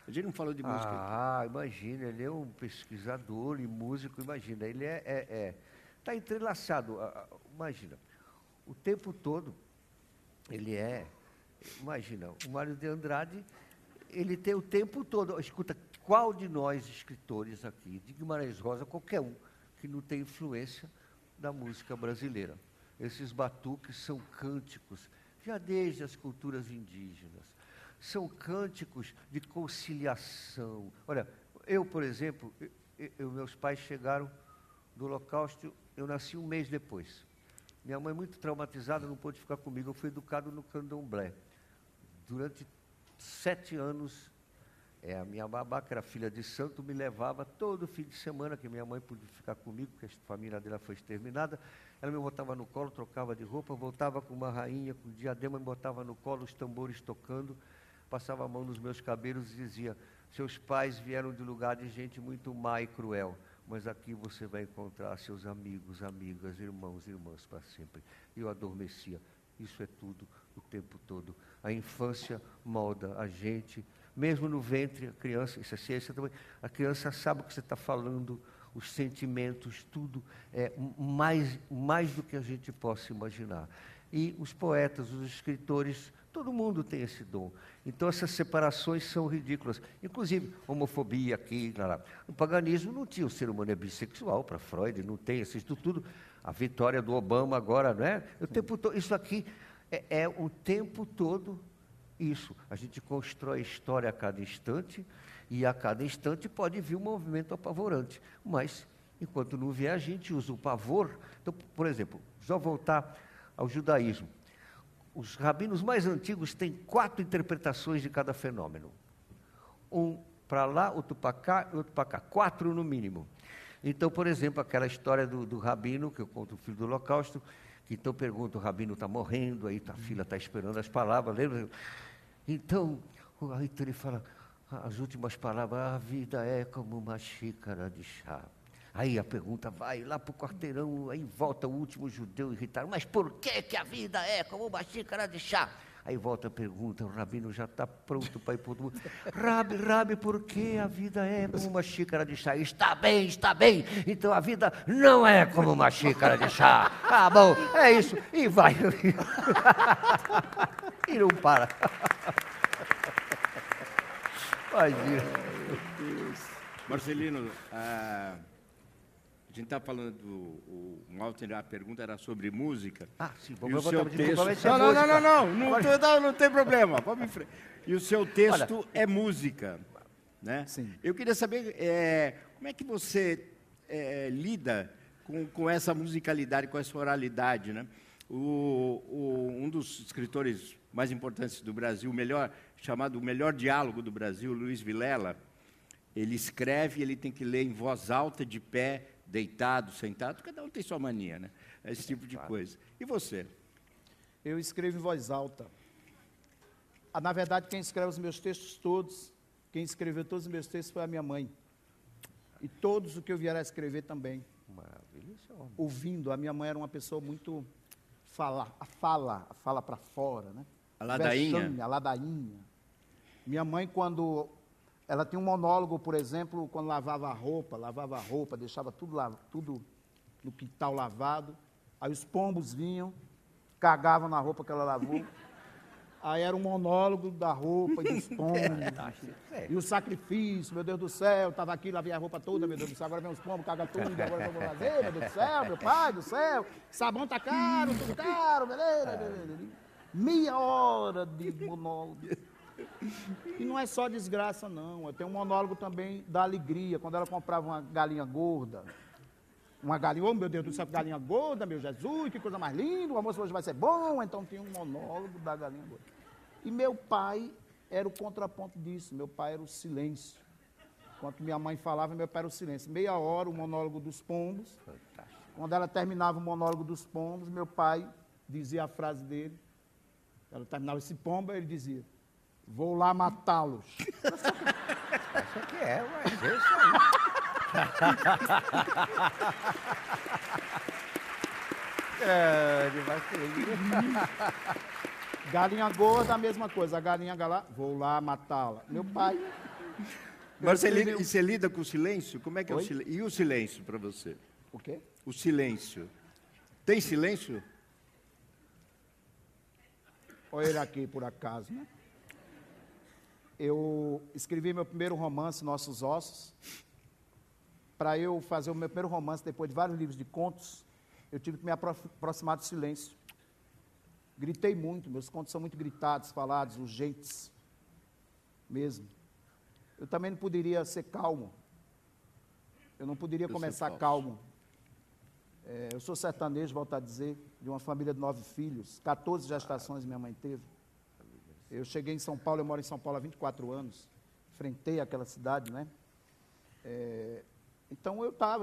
A gente não falou de música. Imagina, ele é um pesquisador e músico, imagina. Ele está entrelaçado, imagina. O tempo todo, ele imagina, o Mário de Andrade, ele tem o tempo todo, escuta, qual de nós escritores aqui, de Guimarães Rosa, qualquer um, que não tem influência da música brasileira? Esses batuques são cânticos, já desde as culturas indígenas, são cânticos de conciliação. Olha, eu, por exemplo, meus pais chegaram do Holocausto, eu nasci um mês depois. Minha mãe, muito traumatizada, não pôde ficar comigo, eu fui educado no candomblé. Durante 7 anos, a minha babá, que era filha de santo, me levava todo fim de semana, que minha mãe podia ficar comigo, porque a família dela foi exterminada. Ela me botava no colo, trocava de roupa, voltava com uma rainha, com diadema, me botava no colo, os tambores tocando, passava a mão nos meus cabelos e dizia: seus pais vieram de lugar de gente muito má e cruel, mas aqui você vai encontrar seus amigos, amigas, irmãos e irmãs para sempre. E eu adormecia. Isso é tudo, o tempo todo. A infância molda a gente, mesmo no ventre, a criança, isso é ciência também, a criança sabe o que você está falando, os sentimentos, tudo, mais do que a gente possa imaginar. E os poetas, os escritores, todo mundo tem esse dom. Então, essas separações são ridículas. Inclusive, homofobia aqui, lá. No paganismo não tinha o ser humano bissexual, para Freud, não tem isso tudo. A vitória do Obama agora, não é? O tempo todo, isso aqui é o tempo todo isso. A gente constrói história a cada instante, e a cada instante pode vir um movimento apavorante. Mas, enquanto não vier, a gente usa o pavor. Então, por exemplo, só voltar ao judaísmo. Os rabinos mais antigos têm 4 interpretações de cada fenômeno. Um para lá, outro para cá e outro para cá. 4 no mínimo. Então, por exemplo, aquela história do rabino, que eu conto o filho do Holocausto, que então pergunta, o rabino está morrendo, aí a filha está esperando as palavras, lembra? Então ele fala as últimas palavras: a vida é como uma xícara de chá. Aí a pergunta vai lá para o quarteirão, aí volta o último judeu irritado: mas por que a vida é como uma xícara de chá? Aí volta a pergunta, o rabino já está pronto para ir para o mundo. Rabi, por que a vida é como uma xícara de chá? Está bem, então a vida não é como uma xícara de chá. Ah, bom, é isso, e vai. E não para. Imagina. Marcelino, a gente está falando o Maltner, a pergunta era sobre música. Sim, vamos botar de texto... Não tem problema, vamos em frente. E o seu texto é música, né? Sim. Eu queria saber como é que você lida com essa musicalidade, com essa oralidade, né? Um dos escritores mais importantes do Brasil, chamado O Melhor Diálogo do Brasil, Luiz Vilela, ele escreve, ele tem que ler em voz alta, de pé, deitado, sentado, cada um tem sua mania, né? Esse tipo de coisa. E você? Eu escrevo em voz alta. Na verdade, quem escreve os meus textos todos, quem escreveu todos os meus textos foi a minha mãe. E todos o que eu vier a escrever também. Maravilha, senhor. Ouvindo, a minha mãe era uma pessoa muito fala para fora, né? A ladainha? Vexame, a ladainha. Minha mãe, quando ela tinha um monólogo, por exemplo, quando lavava a roupa, deixava tudo no quintal lavado, aí os pombos vinham, cagavam na roupa que ela lavou, aí era um monólogo da roupa e dos pombos, e o sacrifício, meu Deus do céu, estava aqui, lavei a roupa toda, meu Deus do céu, agora vem os pombos, caga tudo, agora eu vou fazer, meu Deus do céu, meu pai do céu, sabão tá caro, tudo caro, beleza. Meia hora de monólogo. E não é só desgraça, não. Eu tenho um monólogo também da alegria, quando ela comprava uma galinha gorda. Uma galinha, oh meu Deus do céu, galinha gorda, meu Jesus, que coisa mais linda, o almoço hoje vai ser bom. Então tinha um monólogo da galinha gorda. E meu pai era o contraponto disso, meu pai era o silêncio. Enquanto minha mãe falava, meu pai era o silêncio. Meia hora o monólogo dos pombos. Quando ela terminava o monólogo dos pombos, meu pai dizia a frase dele. Ela terminava esse pombo, ele dizia: vou lá matá-los. Isso aqui é, mas é isso aí. Vai ser. Galinha gorda, a mesma coisa. A galinha galá, vou lá matá-la. Meu pai... Marcelino, e você lida com o silêncio? Como é que é o Oi? silêncio? E o silêncio para você? O quê? O silêncio. Tem silêncio? Olha ele aqui, por acaso, né? Eu escrevi meu primeiro romance, Nossos Ossos. Para eu fazer o meu primeiro romance, depois de vários livros de contos, eu tive que me aproximar do silêncio. Gritei muito, meus contos são muito gritados, falados, urgentes, mesmo. Eu também não poderia ser calmo. Eu não poderia começar calmo. Eu sou sertanejo, volto a dizer, de uma família de 9 filhos, 14 gestações minha mãe teve. Eu cheguei em São Paulo, eu moro em São Paulo há 24 anos, enfrentei aquela cidade, né? Então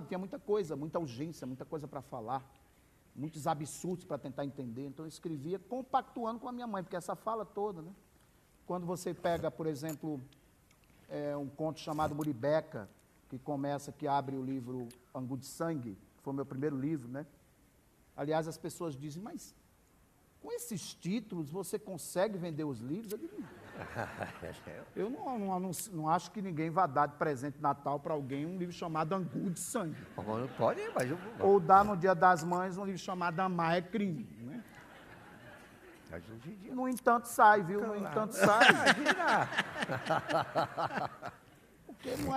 tinha muita coisa, muita urgência, muita coisa para falar, muitos absurdos para tentar entender. Então eu escrevia compactuando com a minha mãe, porque essa fala toda, né? Quando você pega, por exemplo, um conto chamado Muribeca, que abre o livro Angu de Sangue, que foi o meu primeiro livro, né? Aliás, as pessoas dizem, mas com esses títulos você consegue vender os livros? Eu digo, eu não acho que ninguém vá dar de presente de Natal para alguém um livro chamado Angu de Sangue. Não pode, mas eu vou. Ou dar no Dia das Mães um livro chamado Amar é Crime, né? Mas hoje em dia... No entanto sai, viu? No entanto sai. Porque não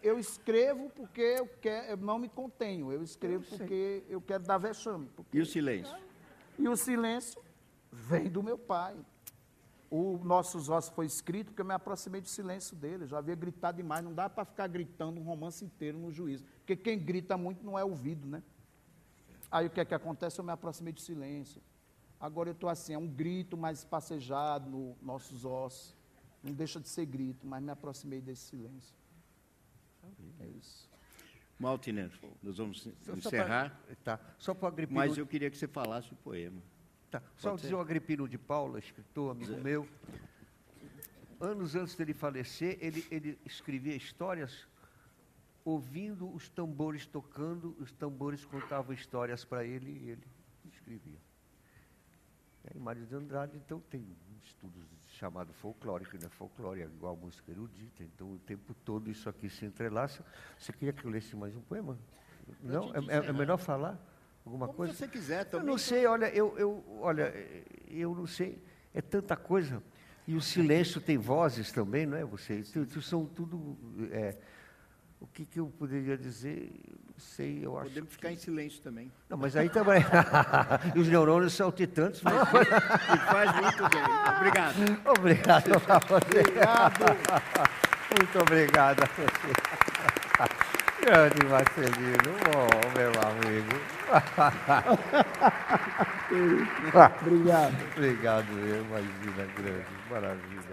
eu escrevo porque eu não me contenho. Eu escrevo porque eu quero dar vexame. E o silêncio? E o silêncio vem do meu pai. O Nossos Ossos foi escrito porque eu me aproximei do silêncio dele. Eu já havia gritado demais. Não dá para ficar gritando um romance inteiro no juízo. Porque quem grita muito não é ouvido, né? Aí o que é que acontece? Eu me aproximei do silêncio. Agora eu estou assim, é um grito mais espacejado no Nossos Ossos. Não deixa de ser grito, mas me aproximei desse silêncio. É isso. Maltner, nós vamos encerrar. Só para o Agripino. Mas eu queria que você falasse o poema. Tá. Só dizer o Agripino de Paula, escritor, amigo meu. Anos antes dele falecer, ele escrevia histórias ouvindo os tambores tocando, os tambores contavam histórias para ele e ele escrevia. E Mário de Andrade, então, tem um estudo chamado folclórico, né? Folclore é igual música erudita, então o tempo todo isso aqui se entrelaça. Você queria que eu lesse mais um poema? Não? É melhor falar alguma coisa? Se você quiser também. Eu não sei, olha, eu não sei, é tanta coisa. E o silêncio tem vozes também, não é? Vocês são tudo... o que eu poderia dizer? Não sei, eu acho. Podemos ficar em silêncio também. Não, mas aí também. Os neurônios são titantes. Mas... faz muito bem. Obrigado. Obrigado a você. Obrigado. Muito obrigado a você. Grande Marcelino, bom, meu amigo. Obrigado. Obrigado, imagina, grande, maravilha.